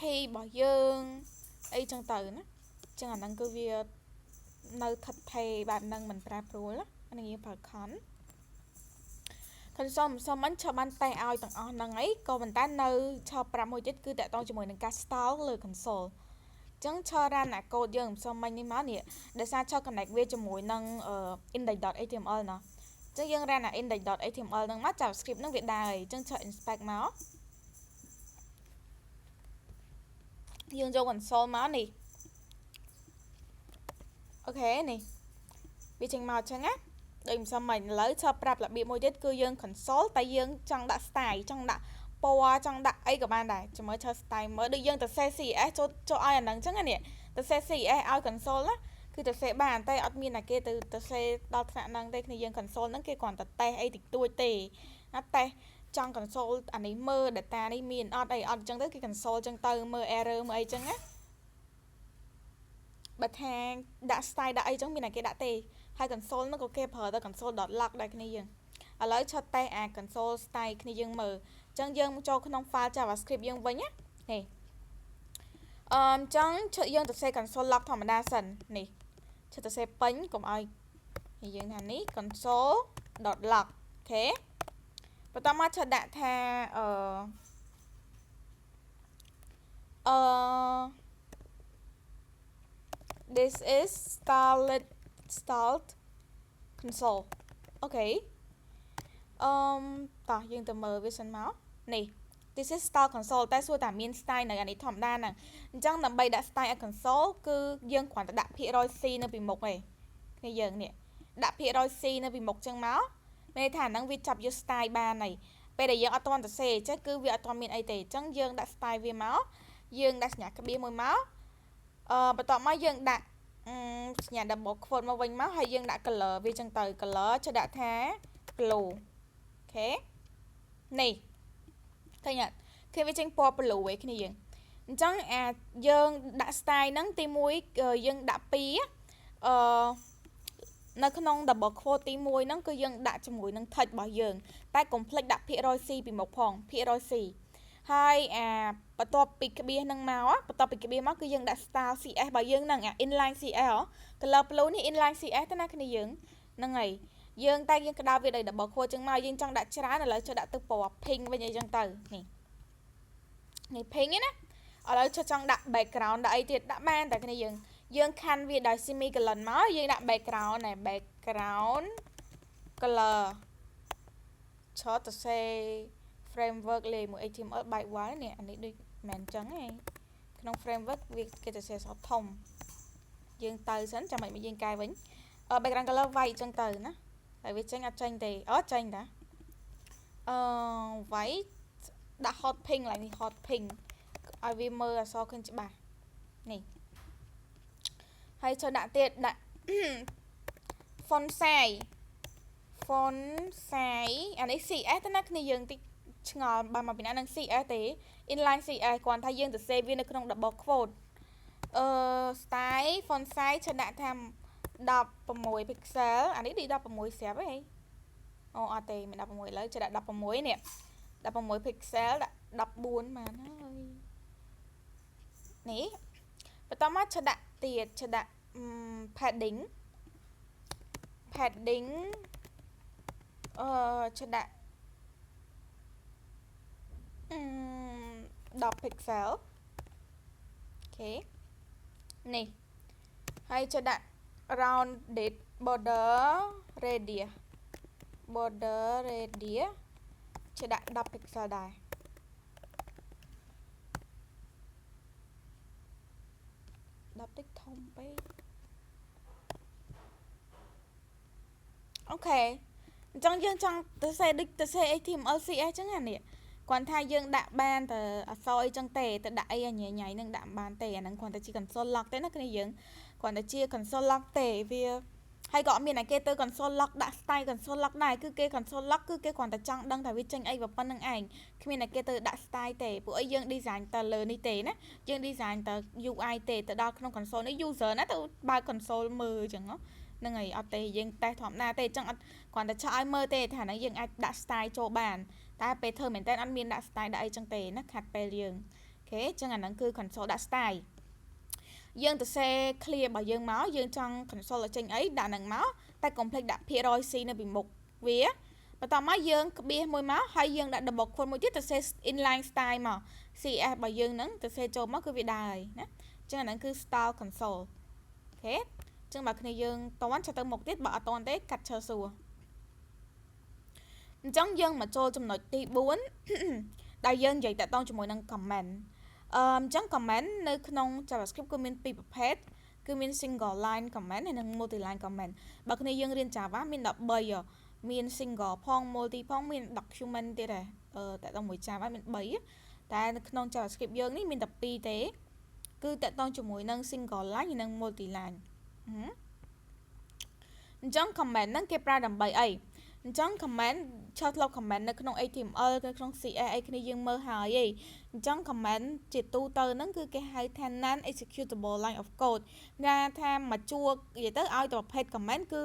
key bỏ dương ấy trong từ nó chẳng hạn năng cứ việc nơi thật thầy bạn năng mình ra rồi đó anh ấy phải khán console sao mình cho bạn tay ao tầng on năng ấy còn mình ta nơi cho pra môi chết cứ tại tôi cho mình nâng style lời console chẳng cho ra là code dương sao mình như má nè để sao cho connect với cho mũi nâng index.html nó chẳng dương ra là index.html nâng mắt JavaScript nó việt đài chẳng cho inspect máu dương cho console máu nè ok nè vì trình màu chẳng á đừng sao mình lấy cho prap là bị môi chết cư dương console tay dương trong đã style trong đã power trong đã ấy của bạn này cho mới cho style mới được dương từ xe xì ấy cho ai là chẳng hạn nè từ xe xì ấy ai console áคือtừ xe bàn tay admin là kia từ xe đào khả năng đây thì dương console nó kia còn từ tay ấy thì tôi tề nó tay trong console anh ấy mơ để ta đi miền ở đây ở trong tới cái console trong từ mơ error mơ ấy chẳng á bật hàng đã style đã ấy trong miền này kia đã tề hai console nó có kẹp hở tới console.log đây cái này dương ở lấy cho tay console style cái này dương mở chẳng dương cho không file JavaScript dương với nhé này chẳng cho dương từ xe console log thằng đa sần này cho từ xe bánh cùng ai thì dương thành ní console.log ok và tao mà cho đã tha this is start console ok tao dương từ mở vision máu này this is style console តែសួរតាមាន style នៅអានេះធម្មតាហ្នឹងអញ្ចឹងដើម្បីដាក់ style console គឺយើងគ្រាន់តែដាក់ភាគរយ C នៅពីមុខឯងគ្នាយើងនេះដាក់ភាគរយ C នៅពីមុខអញ្ចឹងមកមានន័យថាហ្នឹងវាចាប់យក style បានហើយពេលដែលយើងអត់ទាន់ទៅសេអញ្ចឹងគឺវាអត់ទាន់មានអីទេអញ្ចឹងយើងដាក់ style វាមកយើងដាក់សញ្ញាក្បៀសមួយមកបន្ទាប់មកយើងដាក់សញ្ញា double quote មកវិញមកហើយយើងដាក់ color វាអញ្ចឹងទៅ color ចុះដាក់ថា blue អូខេនេះឃើញអត់ឃើញវាចេញពណ៌ blue ឯគ្នាយើងអញ្ចឹងអាយើងដាក់ style ហ្នឹងទី1យើងដាក់2នៅក្នុង double quote ទី1ហ្នឹងគឺយើងដាក់ជាមួយនឹង text របស់យើងតែកុំភ្លេចដាក់ភាគរយ C ពីមុខផងភាគរយ C ហើយបន្ទាប់ពីក្បៀសហ្នឹងមកបន្ទាប់ពីក្បៀសមកគឺយើងដាក់ style CS របស់យើងហ្នឹងinline CS color blue នេះ inline CS ទៅណាគ្នាយើងហ្នឹងហើយយើងតែយើងក្តៅវាដោយ double quote ចឹងមកយើងចង់ដាក់ច្រើនឥឡូវចូលដាក់ទឹកពណ៌ pink វិញអីចឹងទៅនេះនេះ pink ណាឥឡូវចង់ដាក់ background ដាក់អីទៀតដាក់បានតែគ្នាយើងខាន់វាដោយ semicolon មកយើងដាក់ background ណែ background color ឆតទៅសេ framework លេមួយ HTML បែកវ៉ានេះអានេះដូចមិនចឹងទេក្នុង framework វាគេទៅសេសធំយើងទៅសិនចាំមិនយើងកែវិញbackground color white ចឹងទៅណាហើយវាចេញអត់ចេញទេចេញតាwhite ដាក់ hot pink ឡើងនេះ hot pink ឲ្យវាមើលអក្សរឃើញច្បាស់នេះហើយចូលដាក់ទៀតដាក់ font size អានេះ CS ទៅណាគ្នាយើងតិចឆ្ងល់បានមកពីណានឹង CS ទេ inline CS គ្រាន់ថាយើងទៅ save វានៅក្នុង double quote style font size ចូលដាក់ថា16 pixel អានេះឌី16ស្រាប់ហីអត់ទេមិន16ឥឡូវចូលដាក់16នេះ16 pixel ដាក់14បានហើយនេះបន្តមកចូលដាក់ទៀតចូលដាក់padding ចូលដាក់10 pixel អូខេនេះហើយចូលដាក់ rounded border radius ចូលដាក់10 pixel ដែរ10តិចធំពេកអូខេអញ្ចឹងយើងចង់ទៅសេដូចទៅសេ HTML CS អញ្ចឹងអានេះគ្រាន់ថាយើងដាក់បានតែអក្សរអីចឹងទេទៅដាក់អីញ៉ៃនឹងដាក់បានទេអាហ្នឹងគ្រាន់តែជា console log ទេណាគ្នាយើងគ្រាន់តែជា console log ទេវាហើយក៏អត់មានតែគេទៅ console log ដាក់ style console log ដែរគឺគេ console log គឺគេគ្រាន់តែចង់ដឹងថាវាចេញអីប៉ុណ្្នឹងឯងគ្មានតែគេទៅដាក់ style ទេពួកអីយើង design តែលើនេះទេណាយើង design តែ UI ទេទៅដល់ក្នុង console នេះ user ណាទៅបើក console មើលអញ្ចឹងហ្នឹងហើយអត់ទេយើងតេស្តធម្មតាទេអញ្ចឹងអត់គ្រាន់តែឆក់ឲ្យមើលទេថាហ្នឹងយើងអាចដាក់ style ចូលបានតែពេលធ្វើមែនតើអត់មានដាក់ style ដាក់អីចឹងទេណាខាត់ពេលយើងអូខេ អូខេចឹងអាហ្នឹងគឺ console ដាក់ style យើងទៅ say clear របស់យើងមកយើងចង់ console ឲ្យចេញអីដាក់ហ្នឹងមកតែ complete ដាក់ភាគរយ C នៅពីមុខវាបន្ទាប់មកយើងក្បៀសមួយមកហើយយើងដាក់ double quote មួយទៀតទៅ say inline style មក CS របស់យើងហ្នឹងទៅ say ចូលមកគឺវាដើរហើយណាចឹងអាហ្នឹងគឺ style console អូខេចឹងបើគ្នាយើងតន់ចាំទៅមុខទៀតបើអត់តន់ទេកាត់ឈើសួរអញ្ចឹងយើងមកចូលចំណុចទី4ដែលយើងនិយាយតាក់ទងជាមួយនឹង comment អញ្ចឹង comment នៅក្នុង JavaScript គឺមានពីរប្រភេទគឺមាន single line comment ហើយនិង multi line comment បើគ្នាយើងរៀន Java មាន13មាន single ផង multi ផងមាន document ទៀតដែរតាក់ទងមួយ Java មាន3តែនៅក្នុង JavaScript យើងនេះមានតែ2ទេគឺតាក់ទងជាមួយនឹង single line ហើយនិង multi line អញ្ចឹង comment ហ្នឹងគេប្រើដើម្បីអីអញ្ចឹង comment ឆើតលុប comment នៅក្នុង HTML នៅក្នុង CSS អីគ្នាយើងមើលហើយឯងអញ្ចឹង comment ជាទូទៅហ្នឹងគឺគេហៅថា non executable line of code ណាថាមកជួនិយាយទៅឲ្យតែប្រភេទ comment គឺ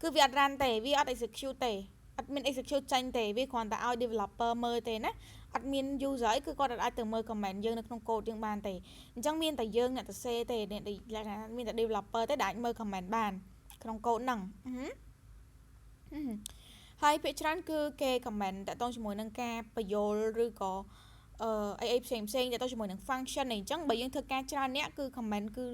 គឺវាអត់ run ទេវាអត់ execute ទេអត់មាន execute ចាញ់ទេវាគ្រាន់តែឲ្យ developer មើលទេណាអត់មាន user អីគឺគាត់អាចទៅមើល comment យើងនៅក្នុង code យើងបានទេអញ្ចឹងមានតែយើងអ្នកទៅសេទេអ្នកមានតែ developer ទេដែលអាចមើល comment បានក្នុង code ហ្នឹងហើយភាគច្រើនគឺគេ comment តាក់ទងជាមួយនឹងការបញ្យល់ឬក៏អីផ្សេងតាក់ទងជាមួយនឹង function អីអញ្ចឹងបើយើងធ្វើការច្រើនអ្នកគឺ comment គឺ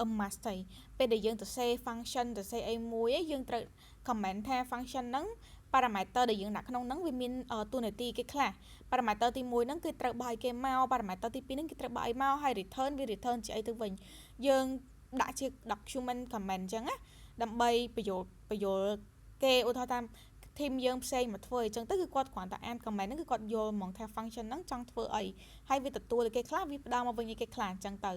a must ទេពេលដែលយើងទៅ say function ទៅ say អីមួយយើងត្រូវ comment ថា function ហ្នឹង parameter ដែលយើងដាក់ក្នុងហ្នឹងវាមានតួនាទីគេខ្លះ parameter ទី1ហ្នឹងគឺត្រូវបោះឲ្យគេមក parameter ទី2ហ្នឹងគឺត្រូវបោះឲ្យមកហើយ return វា return ជាអីទៅវិញយើងដាក់ជា document comment អញ្ចឹងណាដើម្បីបញ្យល់គេឧទាហរណ៍តាម team យើងផ្សេងមកធ្វើអញ្ចឹងទៅគឺគាត់គ្រាន់តែអាន comment ហ្នឹងគឺគាត់យល់ហ្មងថា function ហ្នឹងចង់ធ្វើអីហើយវាទទួលឲ្យគេខ្លះវាផ្ដល់មកវិញឲ្យគេខ្លះអញ្ចឹងទៅ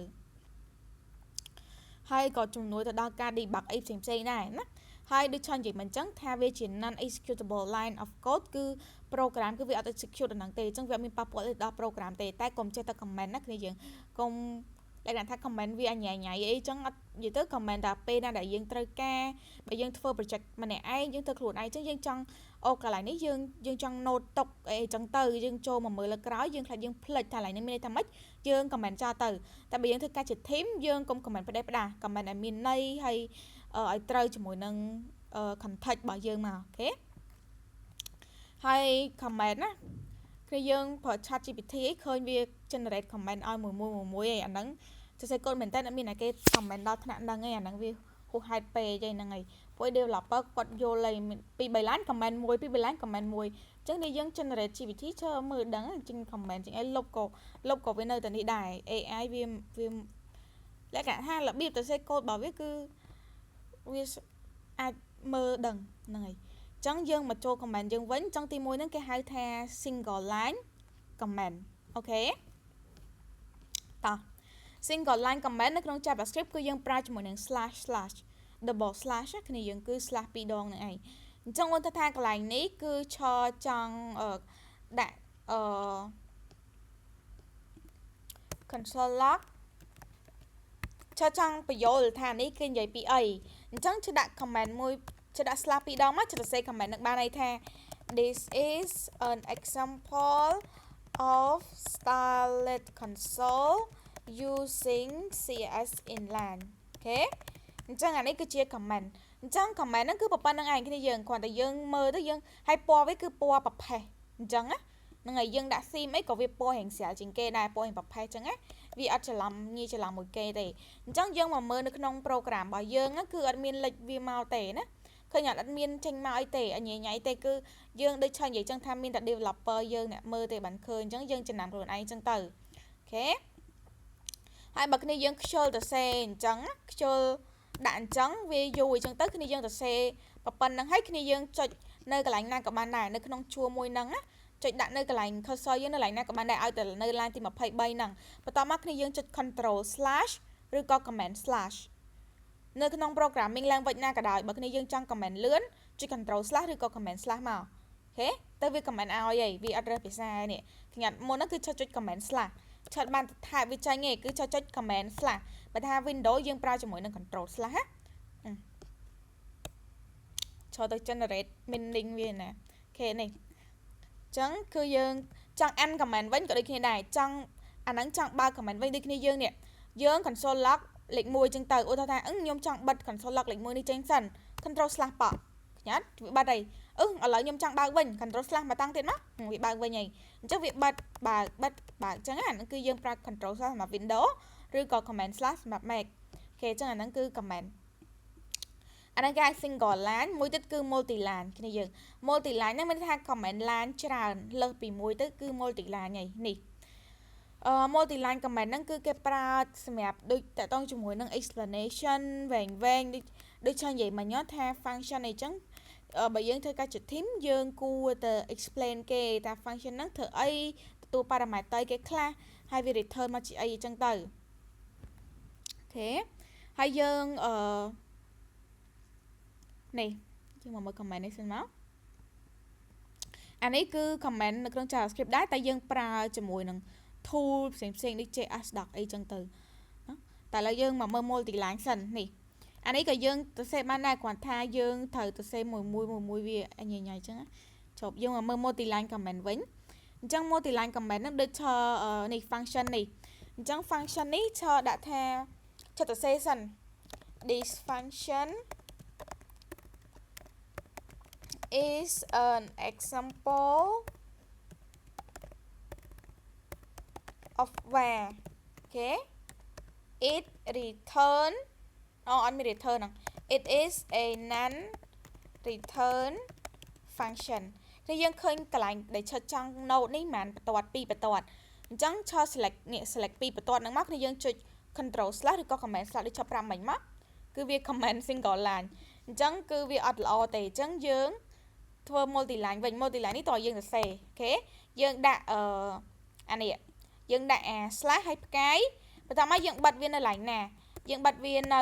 ហើយក៏ជំនួយទៅដល់ការ debug អីផ្សេងដែរណាហើយដូចឆាននិយាយមិនអញ្ចឹងថាវាជា non executable line of code គឺ program គឺវាអត់ execute ដល់ហ្នឹងទេអញ្ចឹងវាអត់មានប៉ះពាល់ដល់ program ទេតែកុំចេះតែ comment ណាគ្នាយើងកុំតែថា comment វាអញ្ញៃអីចឹងអត់និយាយទៅ comment តែពេលណាដែលយើងត្រូវការបើយើងធ្វើ project ម្នាក់ឯងយើងធ្វើខ្លួនឯងចឹងយើងចង់អូកន្លែងនេះយើងចង់ note ទុកអីចឹងទៅយើងចូលមកមើលលើក្រោយយើងខ្លាចយើងភ្លេចថាកន្លែងនេះមានន័យថាម៉េចយើង comment ចោលទៅតែបើយើងធ្វើការជា team យើងកុំ comment ផ្ដេសផ្ដាស comment ឲ្យមានន័យហើយឲ្យត្រូវជាមួយនឹង context របស់យើងមកអូខេហើយ comment ណាគឺយើងប្រើ ChatGPT ឯងឃើញវា generate comment ឲ្យមួយឯអាហ្នឹងសរសេរកូដមែនតើអត់មានតែគេ comment ដល់ថ្នាក់ហ្នឹងឯអាហ្នឹងវាហួសហេតុពេកឯហ្នឹងឯងព្រោះ developer គាត់យល់ឯង2 3 line comment 1 2 3 line comment 1អញ្ចឹងយើង generate GPT chờមើលដឹងចេញ comment ចេញឲ្យលុបក៏វានៅតែនេះដែរ AI វាលក្ខណៈថារបៀបទៅសេកូដរបស់វាគឺវាអាចមើលដឹងហ្នឹងហើយអញ្ចឹងយើងមកចូល comment យើងវិញអញ្ចឹងទី1ហ្នឹងគេហៅថា single line comment អូខេតោះ single line comment នៅក្នុង JavaScript គឺយើងប្រើជាមួយនឹង slash double slash គ្នាយើងគឺ slash 2 ដងហ្នឹងឯងអញ្ចឹងអូនថាកន្លែងនេះគឺចង់ដាក់console log ចង់បញ្យល់ថានេះគេនិយាយពីអីអញ្ចឹងជិះដាក់ comment មួយជិះដាក់ slash 2 ដងមកជិះសរសេរ comment នឹងបានន័យថា this is an example of styled console using CSS inline អូខេអញ្ចឹងអានេះគឺជា comment អញ្ចឹង comment ហ្នឹងគឺប៉ុណ្្នឹងឯងគ្នាយើងគ្រាន់តែយើងមើលទៅយើងហើយពណ៌វាគឺពណ៌ប្រផេះអញ្ចឹងណាហ្នឹងហើយយើងដាក់ theme អីក៏វាពណ៌រៀងស្រាលជាងគេដែរពណ៌រៀងប្រផេះអញ្ចឹងណាវាអត់ច្រឡំងាយច្រឡំមួយគេទេអញ្ចឹងយើងមកមើលនៅក្នុង program របស់យើងគឺអត់មានលេចវាមកទេណាឃើញអត់មានចេញមកអីទេអញញ៉ៃទេគឺយើងដូចឆានិយាយចឹងថាមានតែ developer យើងអ្នកមើលទេបានឃើញអញ្ចឹងយើងចំណាំខ្លួនឯងអញ្ចឹងទៅអូខេហើយបើគ្នាយើងខ្ជិលទៅសេអញ្ចឹងខ្ជិលដាក់អញ្ចឹងវាយូរអញ្ចឹងទៅគ្នាយើងទៅសេប៉ុណ្្នឹងហើយគ្នាយើងចុចនៅកន្លែងណាក៏បានដែរនៅក្នុងជួរមួយហ្នឹងណាចុចដាក់នៅកន្លែង cursor យើងនៅកន្លែងណាក៏បានដែរឲ្យតែនៅ line ទី23ហ្នឹងបន្ទាប់មកគ្នាយើងចុច control slash ឬក៏ command slash នៅក្នុង programming language ណាក៏ដោយបើគ្នាយើងចង់ comment លឿនចុច control slash ឬក៏ command slash មកអូខេទៅវា comment ឲ្យហីវាអត់រើសភាសានេះខ្ញុំមុនហ្នឹងគឺចុច comment slash ឆាត់បានថាវាចាញ់ឯងគឺចុច command slash បើថា Windows យើងប្រើជាមួយនឹង control slash ណាចូលទៅ generate meaning វាណាអូខេនេះអញ្ចឹងគឺយើង chẳng ăn comment vẫn có đây kia này chẳng anh nắng chẳng ba comment vẫn đi kia dương nè dương console lock lệnh mùi chân tờ ô thà thà nhôm chẳng bật console lock lệnh mùi đi trên sân control slash bỏ nhát vị ba đây ở lại nhôm chẳng ba vinh control slash mà tăng tiền mắt vị ba vinh này chắc việc bật bà chẳng hạn cứ dương pra control slash mà window rồi có comment slash mà make ok chẳng hạn cứ comment anh đang cái single line mùi tích cứ multi line cái này dương multi line nó mới thay comment line tràn lơ bị mùi tích cứ multi line này nè multi line comment ហ្នឹងគឺគេប្រើសម្រាប់ដូចតើតងជាមួយនឹង explanation វែងដូចចង់និយាយមកញ៉ាំថា function អីចឹងបើយើងធ្វើការជា team យើងគួរតែ explain គេថា function ហ្នឹងធ្វើអីទទួល parameter គេខ្លះហើយវា return មកជាអីចឹងទៅអូខេហើយយើងនេះយើងមកមើល comment នេះសិនមកអានេះគឺ comment នៅក្នុង JavaScript ដែរតែយើងប្រើជាមួយនឹងtool ផ្សេងៗដូច JSDoc អីចឹងទៅតែឥឡូវយើងមកមើល multi line សិននេះអានេះក៏យើងទៅសេបានដែរគ្រាន់ថាយើងត្រូវទៅសេមួយវាញ៉ៃចឹងចប់យើងមកមើល multi line comment វិញអញ្ចឹង multi line comment ហ្នឹងដូចនេះ function នេះអញ្ចឹង function នេះដាក់ថាចុះទៅសេសិន this function is an example of where okay it return on me return it is a non return function តែយើងឃើញកន្លែងដែលឆុចចង់ node នេះមិនបន្ទាត់ពីបន្ទាត់អញ្ចឹងឆុច select នេះ select ពីបន្ទាត់ហ្នឹងមកគឺយើងចុច control slash ឬក៏ command slash ដូចឆុច5មិញមកគឺវា command single line អញ្ចឹងគឺវាអត់ល្អទេអញ្ចឹងយើងធ្វើ multi line វិញ multi line នេះតើយើងសរសេរអូខេយើងដាក់អានេះយើងដាក់អា slash ឲ្យផ្កាយបន្ទាប់មកយើងបិទវានៅ line ណាយើងបិទវានៅ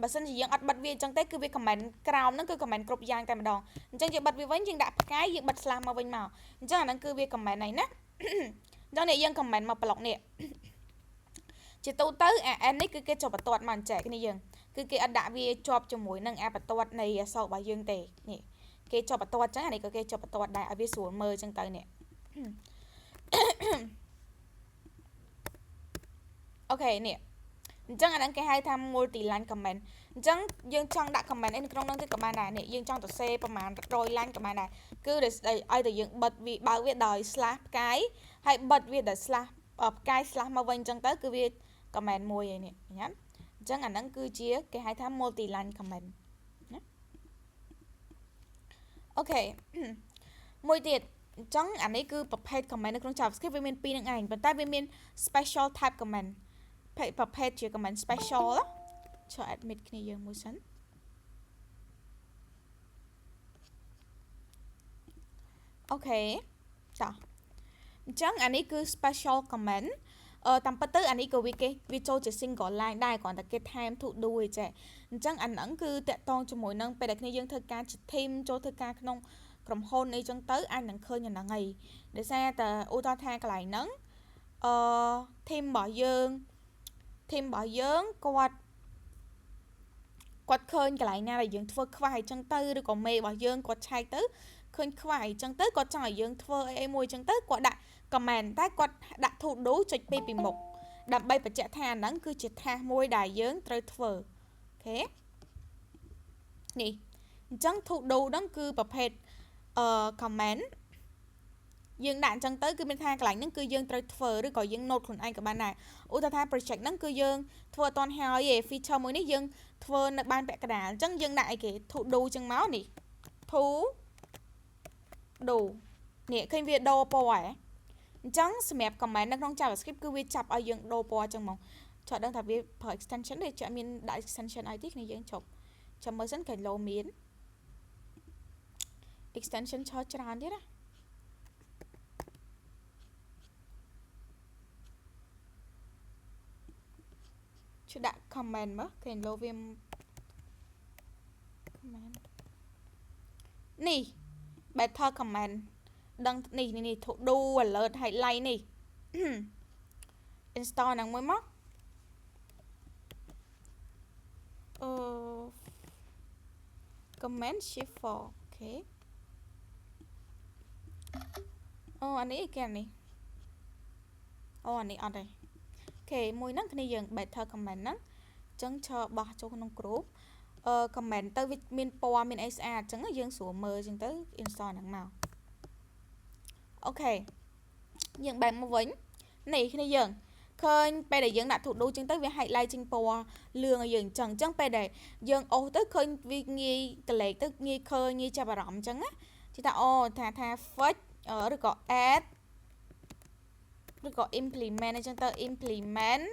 បើសិនជាយើងអត់បិទវាអញ្ចឹងទេគឺវា comment ក្រោមហ្នឹងគឺ comment គ្រប់យ៉ាងតែម្ដងអញ្ចឹងយើងបិទវាវិញយើងដាក់ផ្កាយយើងបិទ slash មកវិញមកអញ្ចឹងអាហ្នឹងគឺវា comment ហ្នឹងណាអញ្ចឹងនេះយើង comment មក block នេះជាទូទៅអា n នេះគឺគេជាប់បន្ទាត់មកចែកគ្នាយើងគឺគេអត់ដាក់វាជាប់ជាមួយនឹងអាបន្ទាត់នៃអក្សររបស់យើងទេនេះគេជាប់បន្ទាត់អញ្ចឹងអានេះក៏គេជាប់បន្ទាត់ដែរឲ្យវាស្រួលមើលអញ្ចឹងទៅនេះអូខេនេះអញ្ចឹងអាហ្នឹងគេហៅថា multi line comment អញ្ចឹងយើងចង់ដាក់ comment អីនៅក្នុងហ្នឹងទៀតក៏បានដែរនេះយើងចង់ទៅសេប្រហែល100 line ក៏បានដែរគឺឲ្យតែយើងបិទវាបើកវាដោយ slash ផ្កាយហើយបិទវាដោយ slash ផ្កាយ slash មកវិញអញ្ចឹងទៅគឺវា comment មួយឯនេះញ៉ាំអញ្ចឹងអាហ្នឹងគឺជាគេហៅថា multi line comment ណាអូខេមួយទៀតអញ្ចឹងអានេះគឺប្រភេទ comment នៅក្នុង JavaScript វាមាន2នឹងឯងប៉ុន្តែវាមាន special type comment ប្រភេទជា comment special ចុះ admit គ្នាយើងមួយសិនអូខេតោះអញ្ចឹងអានេះគឺ special comment តាមពិតទៅអានេះក៏វាចូលជា single line ដែរគ្រាន់តែគេថែម to do ឯចេះអញ្ចឹងអាហ្នឹងគឺតាក់ទងជាមួយនឹងពេលដែលគ្នាយើងធ្វើការជា team ចូលធ្វើការក្នុងក្រុមហ៊ុនអីចឹងទៅអាចនឹងឃើញអាហ្នឹងហើយដោយសារតែឧទាហរណ៍ថាកន្លែងហ្នឹងteam របស់យើងគាត់ឃើញកន្លែងណាដែលយើងធ្វើខ្វះអីចឹងទៅឬក៏មេរបស់យើងគាត់ឆែកទៅឃើញខ្វះអីចឹងទៅគាត់ចង់ឲ្យយើងធ្វើអីមួយចឹងទៅគាត់ដាក់ comment តែគាត់ដាក់ to do ចុច2ពីមុខដើម្បីបញ្ជាក់ថាអាហ្នឹងគឺជា task មួយដែលយើងត្រូវធ្វើអូខេនេះអញ្ចឹង to do ហ្នឹងគឺប្រភេទcomment យើងដាក់អញ្ចឹងទៅគឺមានថាកន្លែងហ្នឹងគឺយើងត្រូវធ្វើឬក៏យើង note ខ្លួនឯងក៏បានដែរឧទាហរណ៍ថា project ហ្នឹងគឺយើងធ្វើអត់ទាន់ហើយទេ feature មួយនេះយើងធ្វើនៅបានពាក់កណ្ដាលអញ្ចឹងយើងដាក់អីគេ to do អញ្ចឹងមកនេះ to do នេះឃើញវាដូរពណ៌ហ៎អញ្ចឹងសម្រាប់ comment នៅក្នុង JavaScript គឺវាចាប់ឲ្យយើងដូរពណ៌អញ្ចឹងមកចូលដឹងថាវាប្រើ extension ទេចាក់មានដាក់ extension អីទេគ្នាយើងជប់ចាំមើលសិនគេលោមាន extension ច្រើនទៀតណាជួយដាក់ comment មើលគេលោវា comment នេះ better comment ដឹងនេះ to do alert highlight នេះ install ហ្នឹងមួយមកcomment shift 4 អូខេ anh ấy cái này anh ấy ở đây ok mùi nắng cái này better comment nắng chẳng cho bỏ cho con group comment tới min po min sa chẳng dương sủa mơ chẳng tới install nắng màu ok dương bạn một vĩnh này khi này dương khơi bây giờ dương đã thuộc đủ chứng tới việc highlight trên po lương ở dương chẳng chẳng bây giờ dương ô tới khơi vì nghi cái lệ tới nghi khơi nghi cho bà rộng chẳng á chúng ta ô thà first ở được có add được có implement chẳng tới implement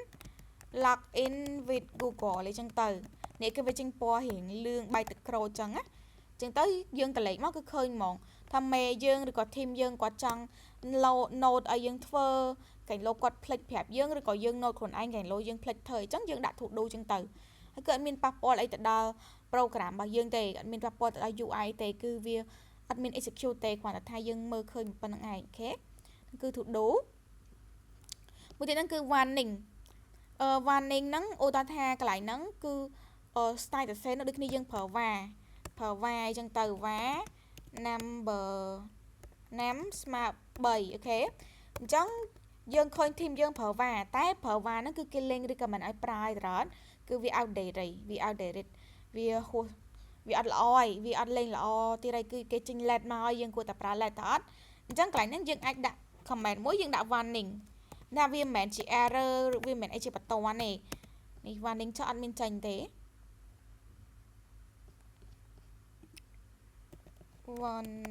login with Google lấy chẳng tới nếu cái về trên po hiện lương bài tự pro chẳng á chẳng tới dương cái lệ mất cái khơi mòn tham mê dương được có thêm dương quá chẳng node ở dương thơ cảnh lô quạt plek phép dương rồi có dương node còn anh cảnh lô dương plek thời chắc dương đã thuộc đủ chứng từ hay cái admin passport ấy tự program bằng dương tề admin passport tự UI tề cứ việc admin execute tề khoảng thay dương mơ khơi một phần ngày ok cứ thuộc đủ một tiếng cứ warning nắng ô ta tha cái lại nắng cứ style tự xe nó được như dương phở và chân từ vá number nắm smart 7 ok chẳng dương khơi thêm dương phở và nó cứ kêu lên đi cầm mình ai prai đó cứ vì outdated vì ăn lòi vì ăn lên lò thì đây cứ cái trình lệch mà dương của tập ra lại đó chẳng cái nên dương anh đã comment mỗi dương đã warning là vì mẹ chỉ error vì mẹ chỉ bắt đầu này warning cho admin tranh thế one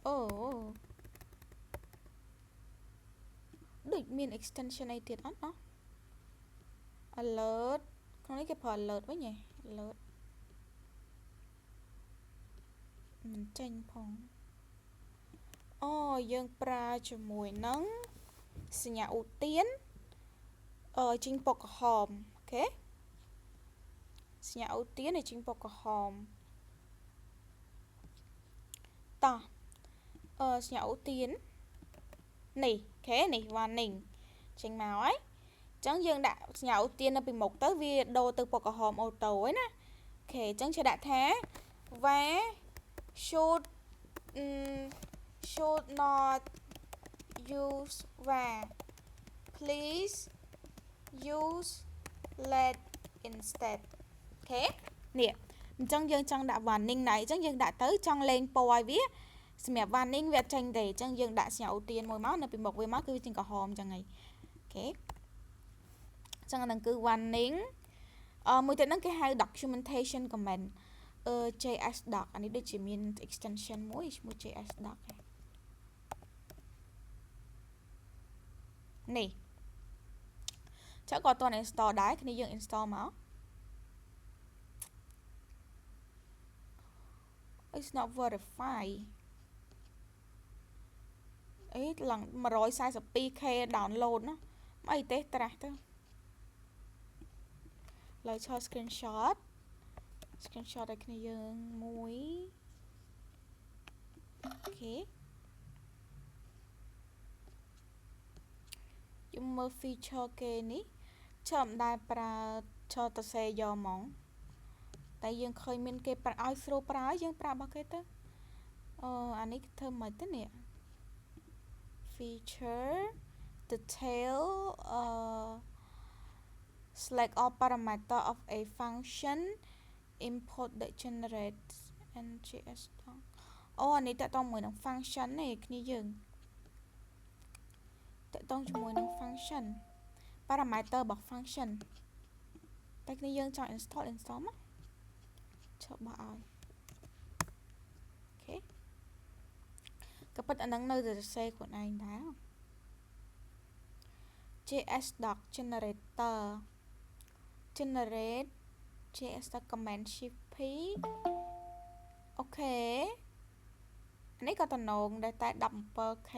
oh được miền extension này thiệt ắt nó alert không lấy cái phần alert với nhỉ alert mình tranh phong dương pra cho mùi nắng sinh nhà ưu tiên ở trên bọc hòm ok sinh nhà ưu tiên ở trên bọc hòm ta sinh nhà ưu tiên này thế này và nỉnh tranh màu ấy chẳng dương đã nhà ưu tiên là bị một tới video từ bọc hòm ô tô ấy nè ok chẳng cho đã thế và should not use và please use let instead ok nè chẳng dương chẳng đã warning này chẳng dương đã tới trong lên poi viết mẹ warning về tranh để chẳng dương đã nhà ưu tiên môi máu nó bị một với máu cứ trên cả hòm chẳng này ok chẳng là cứ warning mùi tên nó cái hai documentation comment JS doc anh ấy được chỉ miền extension mỗi JS doc này chắc có toàn install đáy cái này dương install máu it's not verified ấy lần mà rồi size PK download nó mấy test ra thôi lấy cho screenshot đây cái này dương muối ok chúng mơ feature kê ní chậm đài pra cho ta xe do món tại dương khơi mình kê pra ai sro pra dương pra bao cái đó anh ấy thơm mày thế nè feature detail select all parameter of a function import the generate NGS anh ấy tạo tông mười năng function này cái dừng tạo tông cho mười năng function parameter bọc function tại cái dừng chọn install á cho bà ai ok các bạn đang nơi từ xe của anh đã JS doc generator generate JS doc command shift P ok anh ấy có tần nồng để tại đậm per k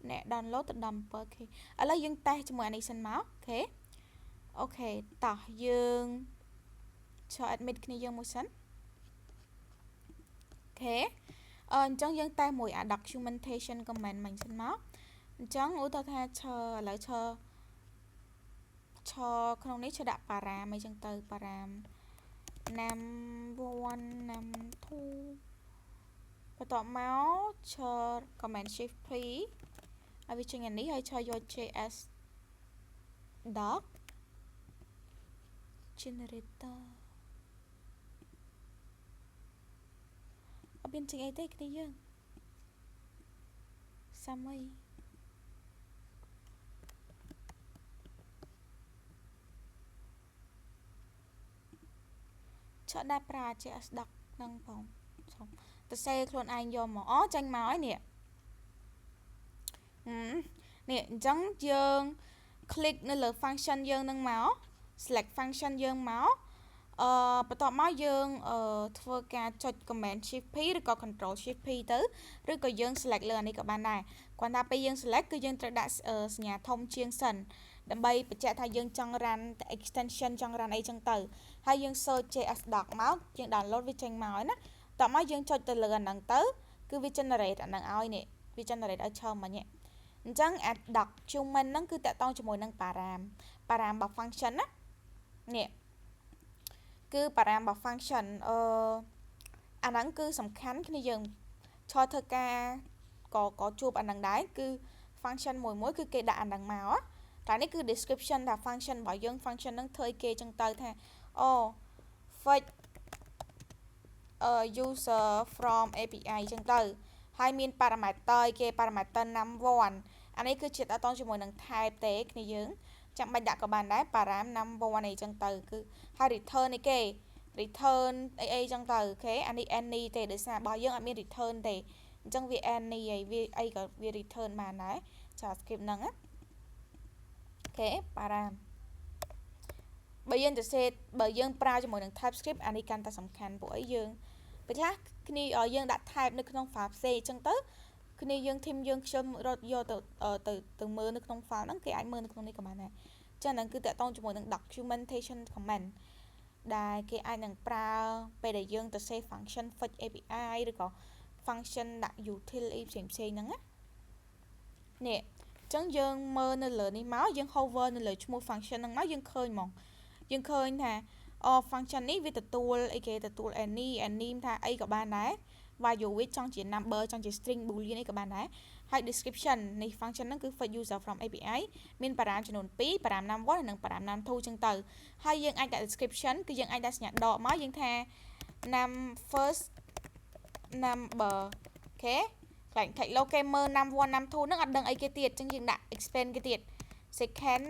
nè download từ đậm per k ở đây dương tay cho mọi anh ấy xin máu ok tỏ dương cho admit cái này dương một sẵn ok chẳng dương tay mùi documentation comment mình xin máu chẳng ủa tao tha cho lại cho không nấy cho đặt param mấy chân từ param nam one nam thu បន្ទាប់មកឈរ command shift p ឲ្យវាចេញអានេះហើយឈរយក js doc generator អត់មានចេញអីទេគ្នាយើងសាមីឆក់ដែរប្រើ js doc ហ្នឹងផងទៅសេខ្លួនឯងយកមកអូចាញ់មកហើយនេះនេះអញ្ចឹងយើង click នៅលើ function យើងនឹងមក select function យើងមកបន្ទាប់មកយើងធ្វើការចុច command shift p ឬក៏ control shift p ទៅឬក៏យើង select លើអានេះក៏បានដែរគ្រាន់តែពេលយើង select គឺយើងត្រូវដាក់សញ្ញាធំជាងសិនដើម្បីបញ្ជាក់ថាយើងចង់ run extension ចង់ run អីចឹងទៅហើយយើង search js doc មកយើង download វាចេញមកហើយណាតោះមកយើងចុចទៅលើអាហ្នឹងទៅគឺវា generate អាហ្នឹងឲ្យនេះវា generate ឲ្យឆើមិញអញ្ចឹង add document ហ្នឹងគឺតាក់ទងជាមួយនឹង param របស់ function ណានេះគឺ param របស់ function អាហ្នឹងគឺសំខាន់គ្នាយើងឈរធ្វើការក៏ជួបអាហ្នឹងដែរគឺ function មួយគឺគេដាក់អាហ្នឹងមកតែនេះគឺ description ថា function របស់យើង function ហ្នឹងធ្វើឲ្យគេចឹងទៅថាអូ fetch user from API ចឹងទៅហើយមាន parameter គេ parameter num1 អានេះគឺជាតកតងជាមួយនឹង type ទេគ្នាយើងចាំបាច់ដាក់ក៏បានដែរ param num1 អីចឹងទៅគឺហើយ return នេះគេ return អីចឹងទៅអូខេអានេះ any ទេដោយសាររបស់យើងអត់មាន return ទេអញ្ចឹងវា any អីវាអីក៏វា return បានដែរ JavaScript ហ្នឹងណាអូខេ param បើយើងប្រើជាមួយនឹង TypeScript អានេះកាន់តែសំខាន់ពួកអីយើងពេលខ្លះគ្នាយើងដាក់ type នៅក្នុង file ផ្សេងអញ្ចឹងទៅគ្នាយើង team យើងខ្ញុំរត់យកទៅមើលនៅក្នុង file ហ្នឹងគេអាចមើលនៅក្នុងនេះក៏បានដែរចឹងហ្នឹងគឺតាក់ទងជាមួយនឹង documentation comment ដែលគេអាចនឹងប្រើពេលដែលយើងទៅ save function fetch API ឬក៏ function ដាក់ util អីផ្សេងហ្នឹងណានេះអញ្ចឹងយើងមើលនៅលើនេះមកយើង hover នៅលើឈ្មោះ function ហ្នឹងមកយើងឃើញហ្មងយើងឃើញថា function នេះវាទទួលអីគេទទួល any ថាអីក៏បានដែរ value វាចង់ជា number ចង់ជា string boolean អីក៏បានដែរហើយ description នេះ function ហ្នឹងគឺ fetch user from API មាន param ចំនួន2 param num1 និង param num2 ចឹងទៅហើយយើងអាចដាក់ description គឺយើងអាចដាក់សញ្ញាដកមកយើងថា num first number អូខេខ្លាញ់ take low គេមើល num1 num2 ហ្នឹងអត់ដឹងអីគេទៀតចឹងយើងដាក់ expand គេទៀត second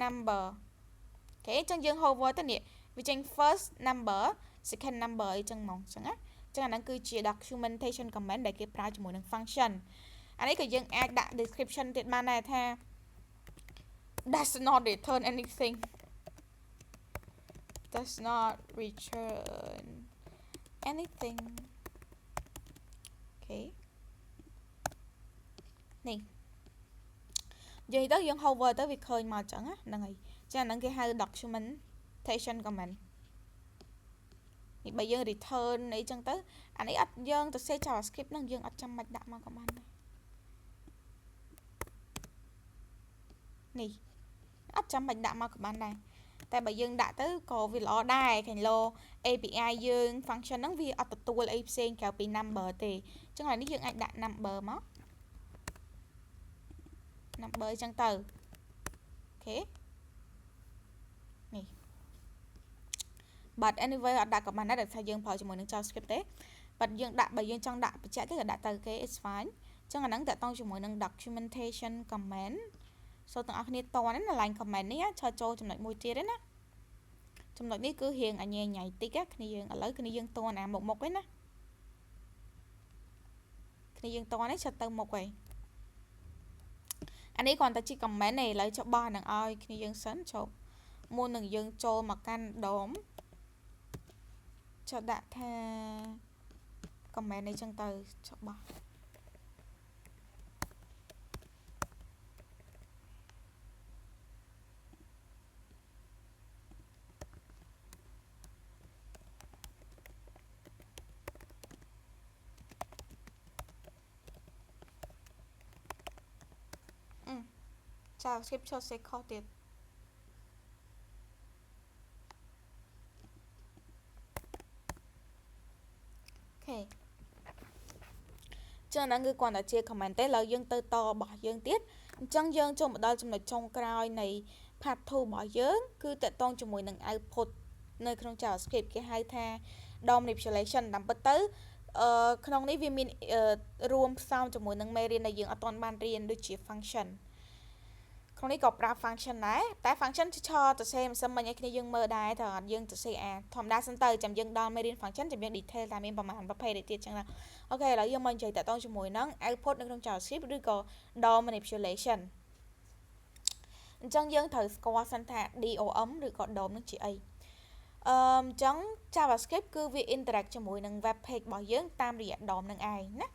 number អូខេចឹងយើង hover ទៅនេះវាចេញ first number second number អីចឹងហ្មងចឹងណាចឹងអាហ្នឹងគឺជា documentation comment ដែលគេប្រើជាមួយនឹង function អានេះក៏យើងអាចដាក់ description ទៀតបានដែរថា does not return anything does not return anything អូខេនេះនិយាយទៅយើង hover ទៅវាឃើញមកចឹងណាហ្នឹងហើយចឹងអាហ្នឹងគេហៅ documentation comment នេះបើយើង return អីចឹងទៅអានេះអត់យើងទៅសេ JavaScript ហ្នឹងយើងអត់ចាំបាច់ដាក់មកក៏បានដែរនេះអត់ចាំបាច់ដាក់មកក៏បានដែរតែបើយើងដាក់ទៅក៏វាល្អដែរខាងលោ API យើង function ហ្នឹងវាអត់ទទួលអីផ្សេងក្រៅពី number ទេអញ្ចឹងឥឡូវនេះយើងអាចដាក់ number មក number អញ្ចឹងទៅអូខេនេះ but anyway អត់ដាក់ក៏បានដែរដោយសារយើងប្រើជាមួយនឹង JavaScript ទេបើយើងដាក់បើយើងចង់ដាក់បញ្ជាក់គេក៏ដាក់ទៅគេ it's fine អញ្ចឹងអាហ្នឹងតាក់ទងជាមួយនឹង documentation comment សូមទាំងអស់គ្នាតណា line comment នេះឆើចូលចំណុចមួយទៀតទេណាចំណុចនេះគឺរៀងអញញ៉ៃតិចគ្នាយើងឥឡូវគ្នាយើងតណាមុខទេណាគ្នាយើងតនេះឆើទៅមុខហើយអានេះគ្រាន់តែជា comment ទេឥឡូវចុះបោះនឹងឲ្យគ្នាយើងសិនជប់មុននឹងយើងចូលមកកាន់ដុំចុះដាក់ថា comment នេះចឹងទៅចុះបោះJavaScript ចូលសេខុសទៀតអូខេ ចឹងហ្នឹងគឺគាត់តែជា comment ទេឥឡូវយើងទៅតរបស់យើងទៀតអញ្ចឹងយើងចូលមកដល់ចំណុចចុងក្រោយនៃ part 2 របស់យើងគឺតកតងជាមួយនឹង output នៅក្នុង JavaScript គេហៅថា DOM manipulation តាមពិតទៅក្នុងនេះវាមានរួមផ្សំជាមួយនឹងមេរៀនដែលយើងអត់ទាន់បានរៀនដូចជា function ក្នុងនេះក៏ប្រើ function ដែរតែ function ឆទៅសេមិនសិនមិញឲ្យគ្នាយើងមើលដែរតើអត់យើងទៅសេធម្មតាសិនទៅចាំយើងដល់មេរៀន function ចាំយើង detail តែមានប្រមាណប្រភេទទៀតចឹងណាអូខេឥឡូវយើងមកនិយាយតកតងជាមួយនឹង output នៅក្នុង JavaScript ឬក៏ DOM manipulation អញ្ចឹងយើងត្រូវស្គាល់សិនថា DOM ឬក៏ DOM នឹងជាអីអញ្ចឹង JavaScript គឺវា interact ជាមួយនឹង web page របស់យើងតាមរយៈ DOM នឹងឯងណា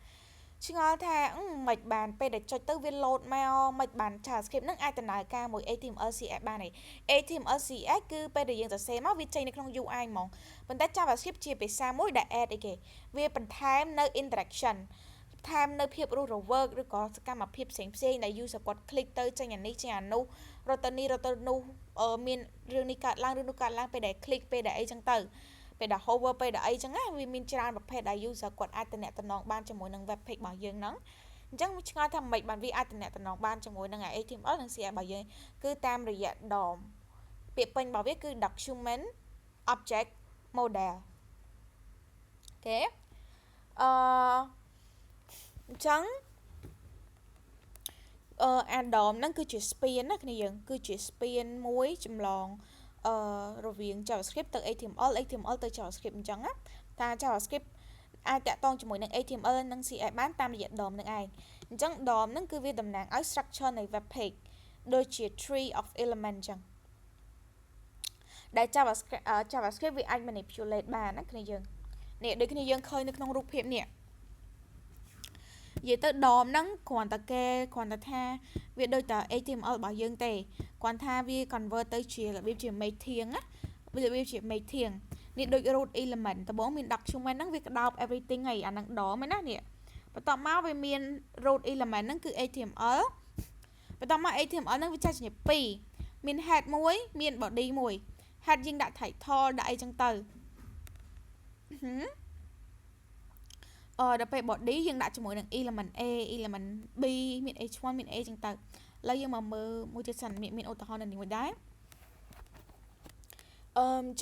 ឆ្ងល់ថាមិនបានពេលដែលចុចទៅវា load មកមិនបាន JavaScript នឹងអាចដំណើរការមួយ HTML CSS បានទេ HTML CSS គឺពេលដែលយើងសរសេរមកវាចេញនៅក្នុង UI ហ្មងប៉ុន្តែ JavaScript ជាភាសាមួយដែល add អីគេវាបន្ថែមនៅ interaction បន្ថែមនៅភាពរស់រវើកឬក៏សកម្មភាពផ្សេងដែល user គាត់ click ទៅចេញអានេះចេញអានោះរត់ទៅនេះរត់ទៅនោះមានរឿងនេះកើតឡើងរឿងនោះកើតឡើងពេលដែល click ពេលដែលអីចឹងទៅពេលដែល hover ពេលដែលអីចឹងណាវាមានច្រើនប្រភេទដែល user គាត់អាចតំណងបានជាមួយនឹង web page របស់យើងហ្នឹងអញ្ចឹងឆ្ងល់ថាមិនបានវាអាចតំណងបានជាមួយនឹង HTML និង CSS របស់យើងគឺតាមរយៈ DOM ពាក្យពេញរបស់វាគឺ document object model អូខេអញ្ចឹងDOM ហ្នឹងគឺជា span ណាគ្នាយើងគឺជា span មួយចម្លងរវាង JavaScript ទៅ HTML ទៅ JavaScript អញ្ចឹងណាថា JavaScript អាចតាក់ទងជាមួយនឹង HTML និង CSS បានតាមរយៈ DOM នឹងឯងអញ្ចឹង DOM ហ្នឹងគឺវាតំណាងឲ្យ structure នៃ web page ដូចជា tree of element អញ្ចឹងដែល JavaScript វាអាច manipulate បានណាគ្នាយើងនេះដូចគ្នាយើងឃើញនៅក្នុងរូបភាពនេះនិយាយទៅ DOM ហ្នឹងគ្រាន់តែថាវាដូចតែ HTML របស់យើងទេគ្រាន់ថាវា convert ទៅជារបៀបជាមេធៀងណាវារបៀបជាមេធៀងនេះដូច root element ដំបូងមាន document ហ្នឹងវាក្តោប everything ហើយអាហ្នឹង DOM ឯណានេះបន្ទាប់មកវាមាន root element ហ្នឹងគឺ HTML បន្ទាប់មក HTML ហ្នឹងវាចែកជា2មាន head មួយមាន body មួយ head យើងដាក់ title ដាក់អីចឹងទៅដល់ពេល body យើងដាក់ជាមួយនឹង element A element B មាន H1 មាន A ចឹងទៅឥឡូវយើងមកមើលមួយទៀតសិនមានឧទាហរណ៍នៅនេះមួយដែរ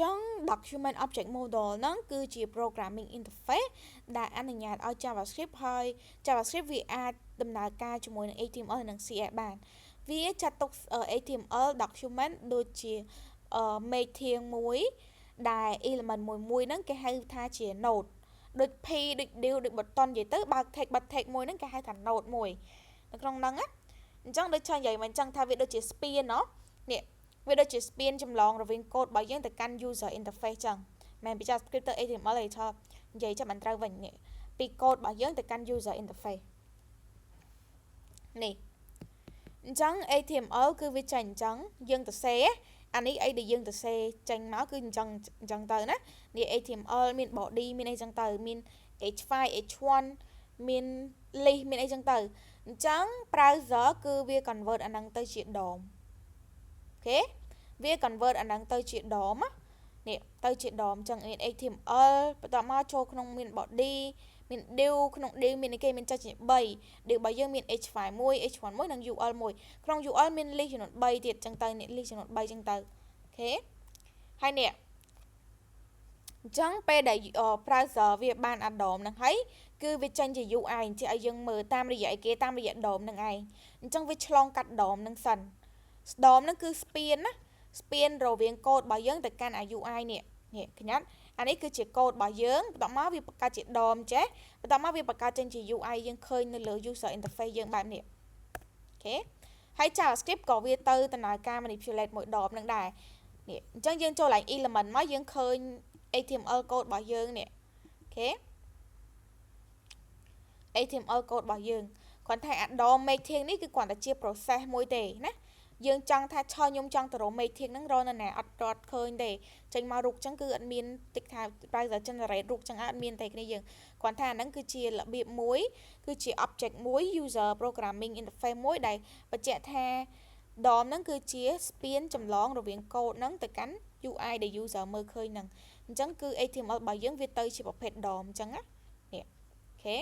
ចឹង document object model ហ្នឹងគឺជា programming interface ដែលអនុញ្ញាតឲ្យ JavaScript ហើយ JavaScript វាអាចដំណើរការជាមួយនឹង HTML និង CSS បានវាចាត់ទុក HTML document ដូចជាមេឃធាងមួយដែល element មួយហ្នឹងគេហៅថាជា node ដូច P ដូច div ដូច button និយាយទៅបើ tag បាត់ tag មួយហ្នឹងគេហៅថា node មួយនៅក្នុងហ្នឹងណាអញ្ចឹងដូចខ្ញុំនិយាយមកអញ្ចឹងថាវាដូចជា span ណោះនេះវាដូចជា span ចម្លងរវាង code របស់យើងទៅកាន់ user interface ចឹងមិនពី JavaScript ទៅ HTML ទេថានិយាយចាំមិនត្រូវវិញនេះពី code របស់យើងទៅកាន់ user interface នេះអញ្ចឹង HTML គឺវាចេញអញ្ចឹងយើងទៅសេអានេះអីដែលយើងទៅសេចេញមកគឺអញ្ចឹងទៅណានេះ HTML មាន body មានអីចឹងទៅមាន H5 H1 មាន list មានអីចឹងទៅអញ្ចឹង browser គឺវា convert អាហ្នឹងទៅជា DOM អូខេវា convert អាហ្នឹងទៅជា DOM នេះទៅជា DOM អញ្ចឹងមាន HTML បន្ទាប់មកចូលក្នុងមាន body មាន div ក្នុង div មានអីគេមានចែកជា3 div របស់យើងមាន h file 1 h1 1និង ul 1ក្នុង ul មាន list ចំនួន3ទៀតអញ្ចឹងទៅនេះ list ចំនួន3អញ្ចឹងទៅអូខេហើយនេះអញ្ចឹងពេលដែល browser វាបានអា DOM ហ្នឹងហើយគឺវាចេញជា UI អញ្ចឹងឲ្យយើងមើលតាមរយៈអីគេតាមរយៈ DOM ហ្នឹងឯងអញ្ចឹងវាឆ្លងកាត់ DOM ហ្នឹងសិន DOM ហ្នឹងគឺ span ណា span រវាង code របស់យើងទៅកាន់ UI នេះកញ្ញាអានេះគឺជា code របស់យើងបន្ទាប់មកវាបង្កើតជា DOM ចេះបន្ទាប់មកវាបង្កើតចេញជា UI យើងឃើញនៅលើ user interface យើងបែបនេះអូខេហើយ JavaScript ក៏វាទៅដំណើរការ manipulate មួយ DOM ហ្នឹងដែរនេះអញ្ចឹងយើងចូលឡើង element មកយើងឃើញ HTML code របស់យើងនេះអូខេ HTML code របស់យើងគាត់ថា DOM មេឃធាងនេះគឺគាត់តែជា process មួយទេណាយើងចង់ថាខ្ញុំចង់ទៅរកមេឃធាងហ្នឹងរកនៅណាអត់ឃើញទេចេញមករូបចឹងគឺអត់មានតិចថា browser generate រូបចឹងអត់មានទេគ្នាយើងគាត់ថាហ្នឹងគឺជារបៀបមួយគឺជា object មួយ user programming interface មួយដែលបញ្ជាក់ថា DOM ហ្នឹងគឺជា span ចម្លងរវាង code ហ្នឹងទៅកាន់ UI ដែល user មើលឃើញហ្នឹងអញ្ចឹងគឺ HTML របស់យើងវាទៅជាប្រភេទ DOM អញ្ចឹងណានេះអូខេ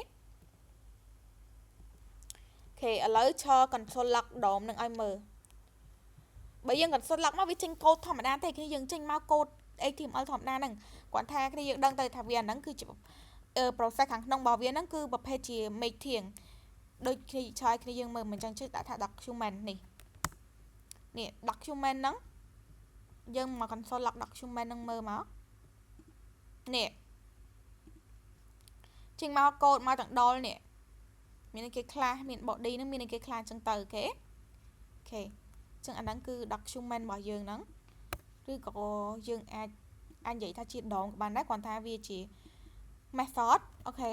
ឥឡូវឈរ console lock ដុំនឹងឲ្យមើលបើយើង console lock មកវាចេញកូដធម្មតាទេគ្នាយើងចេញមកកូដ HTML ធម្មតាហ្នឹងគាត់ថាគ្នាយើងដឹងទៅថាវាអាហ្នឹងគឺជាprocess ខាងក្នុងរបស់វាហ្នឹងគឺប្រភេទជា make ធៀងដូចគ្នាឆ្លើយគ្នាយើងមើលមិនចឹងជិះដាក់ថា document នេះ document ហ្នឹងយើងមក console lock document ហ្នឹងមើលមកនេះចេញមកកូដមកទាំងដល់នេះមានគេខ្លះមាន body ហ្នឹងមានគេខ្លះចឹងទៅអូខេចឹងអាហ្នឹងគឺ document របស់យើងហ្នឹងឬក៏យើងអាចនិយាយថាជាដងក៏បានដែរគ្រាន់ថាវាជា method អូខេ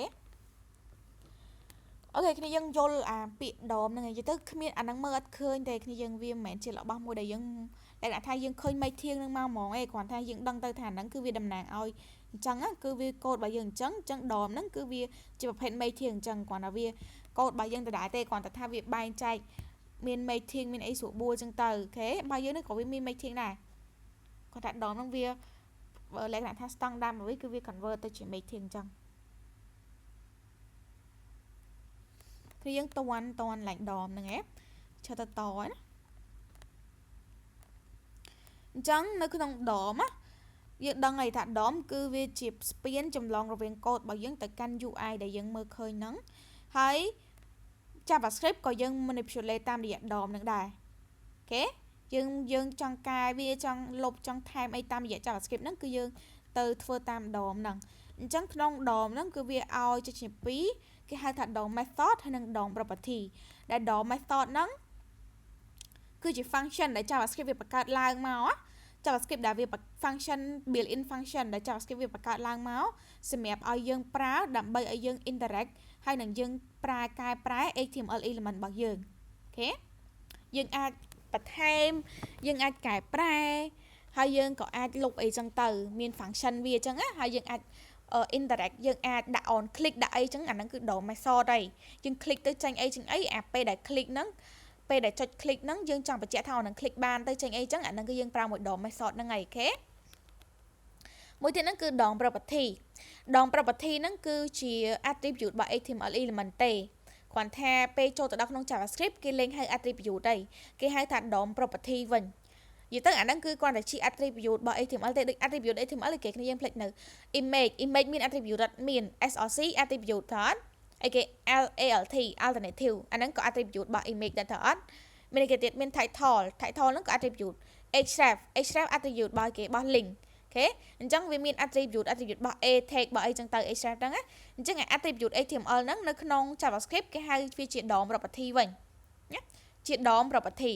គ្នាយើងយល់អាពាក្យដមហ្នឹងនិយាយទៅគ្មានអាហ្នឹងមើលអត់ឃើញទេគ្នាយើងវាមិនមែនជារបស់មួយដែលយើងដែលថាយើងឃើញមេធៀងហ្នឹងមកហ្មងឯងគ្រាន់ថាយើងដឹងទៅថាហ្នឹងគឺវាតំណាងឲ្យអញ្ចឹងគឺវាកូដរបស់យើងអញ្ចឹងដមហ្នឹងគឺវាជាប្រភេទមេធៀងអញ្ចឹងគ្រាន់តែវាកូដរបស់យើងដដែលទេគ្រាន់តែថាវាបែងចែកមានមេធៀងមានអីស្រួលបួលអញ្ចឹងទៅអូខេរបស់យើងនេះក៏វាមានមេធៀងដែរគាត់ថាដមហ្នឹងវាលក្ខណៈថា standard មួយគឺវា convert ទៅជាមេធៀងអញ្ចឹងគឺយើងតន់ឡើងដមហ្នឹងឯងឈើតណាអញ្ចឹងនៅក្នុងដមយើងដឹងហើយថាដមគឺវាជាស្ពានចម្លងរវាងកូដរបស់យើងទៅកាន់ UI ដែលយើងមើលឃើញហ្នឹងហើយ JavaScript ក៏យើង manipulate តាមរយៈដមហ្នឹងដែរអូខេយើងចង់កែវាចង់លុបចង់ថែមអីតាមរយៈ JavaScript ហ្នឹងគឺយើងទៅធ្វើតាមដមហ្នឹងអញ្ចឹងក្នុងដមហ្នឹងគឺវាឲ្យជាពីរគេហៅថាDOM method ហើយនិង DOM property ដែល DOM method ហ្នឹងគឺជា function ដែល JavaScript វាបង្កើតឡើងមក JavaScript ដែលវា function built-in function ដែល JavaScript វាបង្កើតឡើងមកសម្រាប់ឲ្យយើងប្រើដើម្បីឲ្យយើង interact ហើយនឹងយើងកែប្រែ HTML element របស់យើងអូខេយើងអាចបន្ថែមយើងអាចកែប្រែហើយយើងក៏អាចលុបអីចឹងទៅមាន function វាចឹងណាហើយយើងអាចinteract យើងអាចដាក់ on click ដាក់អីចឹងអាហ្នឹងគឺ DOM method ហើយយើង click ទៅចេញអីអាពេលដែល click ហ្នឹងពេលដែលចុច click ហ្នឹងយើងចង់បញ្ជាក់ថានឹង click បានទៅចេញអីចឹងអាហ្នឹងគឺយើងប្រើមួយ DOM method ហ្នឹងហើយអូខេមួយទៀតហ្នឹងគឺ DOM property DOM property ហ្នឹងគឺជា attribute របស់ HTML element ទេគ្រាន់ថាពេលចូលទៅដល់ក្នុង JavaScript គេលេងហៅ attribute ទេគេហៅថា DOM property វិញនិយាយទៅអាហ្នឹងគឺគ្រាន់តែជា attribute របស់ HTML ទេដូច attribute HTML គេគ្នាយើងភ្លេចនៅ image មាន attribute អត់មាន src attribute ថតអីគេ alt alternative អាហ្នឹងក៏ attribute របស់ image ដែរថតមានគេទៀតមាន title ហ្នឹងក៏ attribute href attribute របស់គេរបស់ link អូខេអញ្ចឹងវាមាន attribute របស់ a tag របស់អីចឹងទៅ href ហ្នឹងណាអញ្ចឹង attribute HTML ហ្នឹងនៅក្នុង JavaScript គេហៅវាជា DOM property វិញណាជា DOM property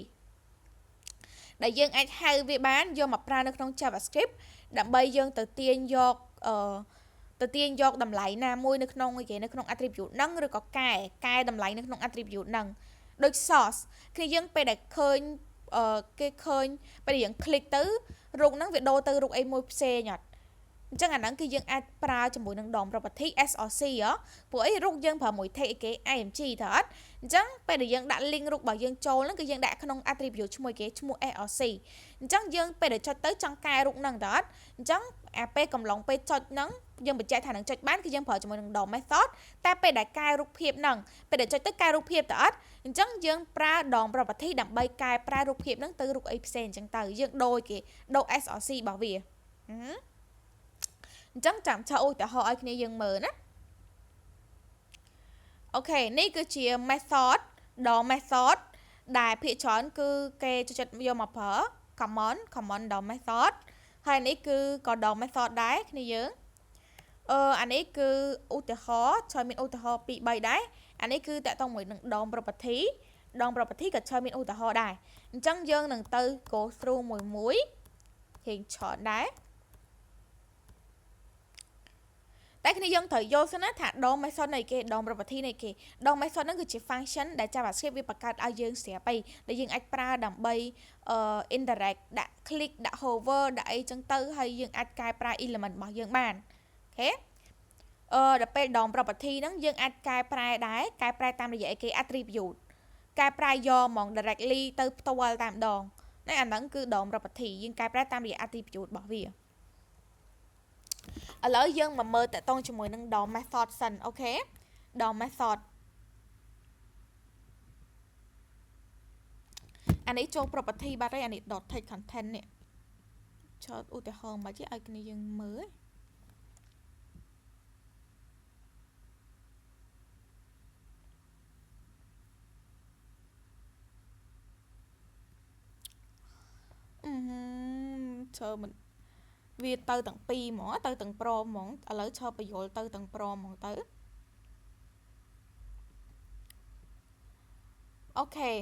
ដែលយើងអាចហៅវាបានយកមកប្រើនៅក្នុង JavaScript ដើម្បីយើងទៅទាញយកតម្លៃណាមួយនៅក្នុងនៅក្នុង attribute ហ្នឹងឬក៏កែតម្លៃនៅក្នុង attribute ហ្នឹងដូច source គឺយើងពេលដែលឃើញគេឃើញពេលយើង click ទៅរូបហ្នឹងវាដូរទៅរូបអីមួយផ្សេងអត់អញ្ចឹងអាហ្នឹងគឺយើងអាចប្រើជាមួយនឹង DOM property src ព្រោះអីរូបយើងប្រើមួយ tag គេ img ទៅអត់អញ្ចឹងពេលដែលយើងដាក់ link រូបរបស់យើងចូលហ្នឹងគឺយើងដាក់ក្នុង attribute ឈ្មោះគេឈ្មោះ src អញ្ចឹងយើងពេលដែលចុចទៅចង់កែរូបហ្នឹងទៅអត់អញ្ចឹងអាពេលកំឡុងពេលចុចហ្នឹងយើងបញ្ជាក់ថានឹងចុចបានគឺយើងប្រើជាមួយនឹង DOM method តែពេលដែលកែរូបភាពហ្នឹងពេលដែលចុចទៅកែរូបភាពទៅអត់អញ្ចឹងយើងប្រើ DOM property ដើម្បីកែប្រែរូបភាពហ្នឹងទៅរូបអីផ្សេងអញ្ចឹងទៅយើងដូរ src របស់វាអញ្ចឹងចាំឆោឧទាហរណ៍ឲ្យគ្នាយើងមើលណាអូខេនេះគឺជា method DOM method ដែលភាគច្រើនគឺគេចូលចិត្តយកមកប្រើ common DOM method ហើយនេះគឺក៏ DOM method ដែរគ្នាយើងអានេះគឺឧទាហរណ៍ចូលមានឧទាហរណ៍ 2 3 ដែរអានេះគឺតកតងមួយនឹង DOM property ក៏ចូលមានឧទាហរណ៍ដែរអញ្ចឹងយើងនឹងទៅ go through មួយរៀងច្រើនដែរតែគ្នាយើងត្រូវយល់សិនណាថា DOM method នៃគេ DOM property នៃគេ DOM method ហ្នឹងគឺជា function ដែល JavaScript វាបង្កើតឲ្យយើងស្រាប់អីដែលយើងអាចប្រើដើម្បី interact ដាក់ click ដាក់ hover ដាក់អីចឹងទៅហើយយើងអាចកែប្រែ element របស់យើងបានអូខេដល់ពេល DOM property ហ្នឹងយើងអាចកែប្រែដែរកែប្រែតាមរយៈគេ attribute កែប្រែយកហ្មង directly ទៅផ្ទាល់តែម្ដងនេះអាហ្នឹងគឺ DOM property យើងកែប្រែតាមរយៈ attribute របស់វាឥឡូវយើងមកមើលតកតងជាមួយនឹង DOM method សិនអូខេ DOM method អានេះចូល property បាត់ហើយអានេះ dot text content នេះចោតឧទាហរណ៍មកជាឲ្យគ្នាយើងមើលchờ mình វាទៅទាំងពីរហ្មងទៅទាំងព្រមហ្មងឥឡូវឈប់បញ្យល់ទៅទាំងព្រមហ្មងទៅអូខេឥ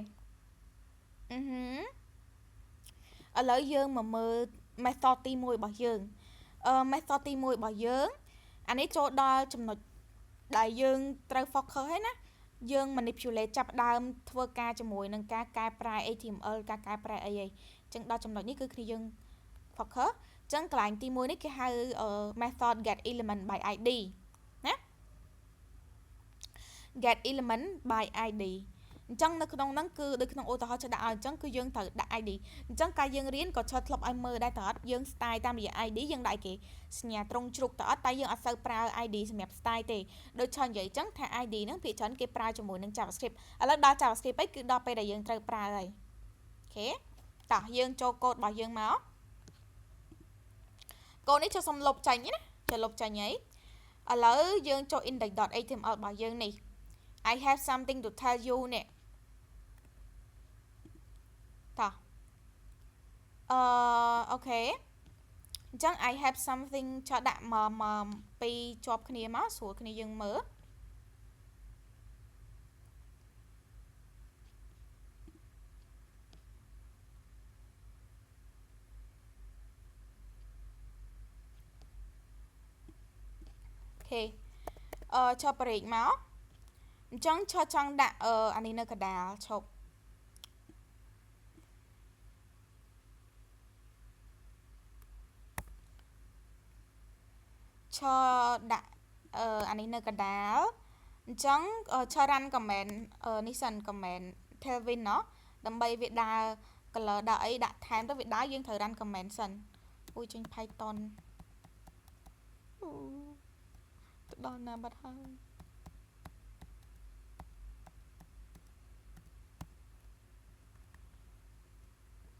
ឡូវយើងមកមើល method ទី1របស់យើងmethod ទី1របស់យើងអានេះចូលដល់ចំណុចដែលយើងត្រូវ focus ហើយណាយើង manipulate ចាប់ដើមធ្វើការជាមួយនឹងការកែប្រែ HTML ការកែប្រែអីអញ្ចឹងដល់ចំណុចនេះគឺគ្នាយើង focus អញ្ចឹងកន្លែងទី1នេះគេហៅ method get element by id ណា get element by id អញ្ចឹងនៅក្នុងហ្នឹងគឺដូចក្នុងឧទាហរណ៍ចដាក់ឲ្យអញ្ចឹងគឺយើងត្រូវដាក់ id អញ្ចឹងការយើងរៀនក៏ឆ្លធ្លាប់ឲ្យមើលដែរតើអត់យើង style តាមរយៈ id យើងដាក់គេសញ្ញាត្រង់ជ្រុកតើអត់តែយើងអត់សូវប្រើ id សម្រាប់ style ទេដូចឆានិយាយអញ្ចឹងថា id ហ្នឹងភាគច្រើនគេប្រើជាមួយនឹង javascript ឥឡូវដល់ javascript ឯងគឺដល់ពេលដែលយើងត្រូវប្រើហើយអូខេតោះយើងចូលកូដរបស់យើងមកកូដនេះចូលសុំលុបចាញ់ណាចូលលុបចាញ់ហើយឥឡូវយើងចូល index.html របស់យើងនេះ I have something to tell you នេះតោះអូខេអញ្ចឹង I have something ចូលដាក់មកពីរជាប់គ្នាមកស្រួលគ្នាយើងមើលអូខេឈប់ប្រេកមកអញ្ចឹងឈប់ចង់ដាក់អានេះនៅកណ្ដាលឈប់ឈដាក់អានេះនៅកណ្ដាលអញ្ចឹងឈ run comment នេះសិន comment Tailwind ណោះដើម្បីវាដើរ color ដើរអីដាក់ថែមទៅវាដើរយើងត្រូវ run comment សិនអូយចេញ Python ទៅដល់ណាបាត់ហើយ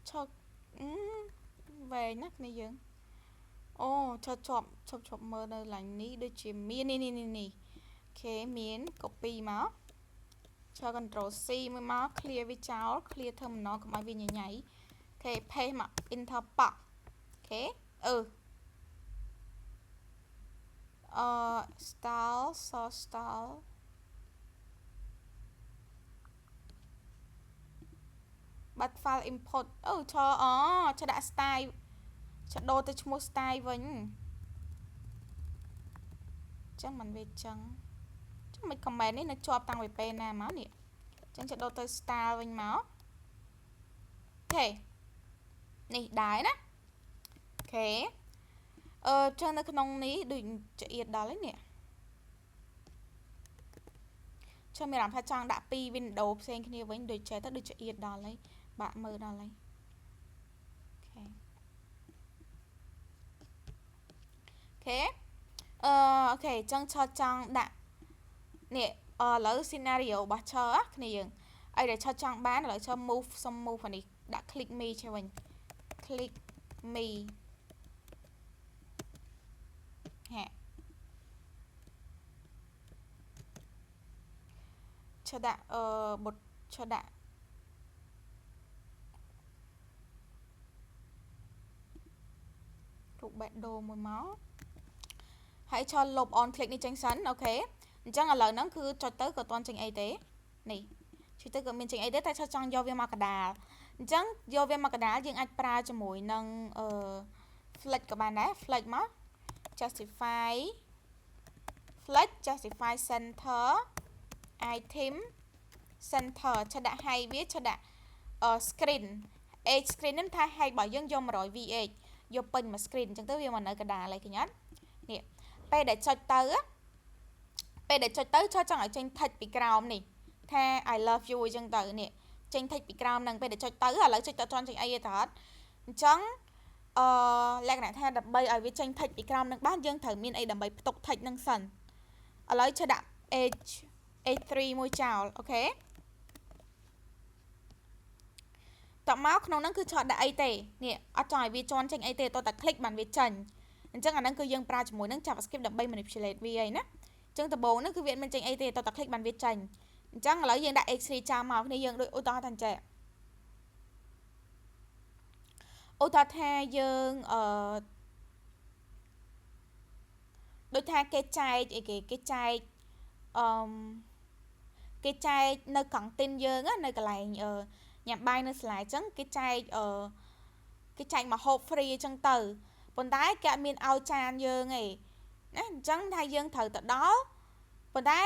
ឈប់វែងណាគ្នាយើងអូឈប់មើលនៅឡាញនេះដូចជាមាននេះអូខេមាន copy មកឈរ control C មួយមក clear វាចោល clear terminal កុំឲ្យវាញញ៉ៃអូខេ paste មក enter box អូខេstyle source style បាត់ file import ឈរដាក់ style ឈរដូរទៅឈ្មោះ style វិញចឹងមិនវាចឹងមិន comment នេះនៅជាប់តាំងពីពេលណាមកនេះចឹងឈរដូរទៅ style វិញមកអូខេនេះដែរណាអូខេចឹងនៅក្នុងនេះដូចចៀតដល់ហើយនេះចាំមានអារម្មណ៍ថាចង់ដាក់ពី window ផ្សេងគ្នាវិញដូចចេះទៅដូចចៀតដល់ហើយបាក់មើលដល់ហើយអូខេអូខេចឹងចង់ដាក់នេះឥឡូវ scenario របស់ឈរគ្នាយើងអីដែលឈរចង់បានឥឡូវឈរ move សុំ move អានេះដាក់ click me ចេះវិញ click me ហាឈរដាក់បុតឈរដាក់រូបបេះដូងមួយមកហើយឈរលុប on click នេះចេញសិនអូខេអញ្ចឹងឥឡូវហ្នឹងគឺចុចទៅក៏អត់ទាន់ចេញអីទេនេះចុចទៅក៏មានចេញអីទេតែឈរចង់យកវាមកកដាលអញ្ចឹងយកវាមកកដាលយើងអាចប្រើជាមួយនឹងflex ក៏បានដែរ flex មក justify flex justify center item center ឈរដាក់ height វាឈរដាក់screen age screen ហ្នឹងថា height របស់យើងយក 100 vh យកពេញមួយ screen អញ្ចឹងទៅវាមកនៅកដាលហើយឃើញអត់នេះពេលដែលចុចទៅឈរចង់ឲ្យចេញ text ពីក្រោមនេះថា I love you អញ្ចឹងទៅនេះចេញ text ពីក្រោមហ្នឹងពេលដែលចុចទៅឥឡូវចុចទៅអត់ទាន់ចេញអីទេតើអត់អញ្ចឹងលក្ខណៈថាដើម្បីឲ្យវាចេញ text ពីក្រោមហ្នឹងបានយើងត្រូវមានអីដើម្បីផ្ទុក text ហ្នឹងសិនឥឡូវឈរដាក់ h3 មួយចោលអូខេ តមកក្នុងហ្នឹងគឺឆត់ដាក់អីទេនេះអត់ចង់ឲ្យវាជន់ចេញអីទេតោះតែ click បានវាចាញ់អញ្ចឹងអាហ្នឹងគឺយើងប្រើជាមួយនឹង JavaScript ដើម្បី manipulate វាឯណាអញ្ចឹងដំបូងហ្នឹងគឺវាមិនចេញអីទេតោះតែ click បានវាចាញ់អញ្ចឹងឥឡូវយើងដាក់ x3 ចាំមកគ្នាយើងដូចឧទាហរណ៍ថាអញ្ចឹងឧទាហរណ៍ថាយើងដូចថាគេចែកអីគេចែកគេចែកនៅកង់ទីនយើងនៅកន្លែងញ៉ាំបាយនៅសាលាអញ្ចឹងគេចែកមកហូប free អញ្ចឹងទៅប៉ុន្តែគេអត់មានឲ្យចានយើងទេណាអញ្ចឹងថាយើងត្រូវទៅដល់ប៉ុន្តែ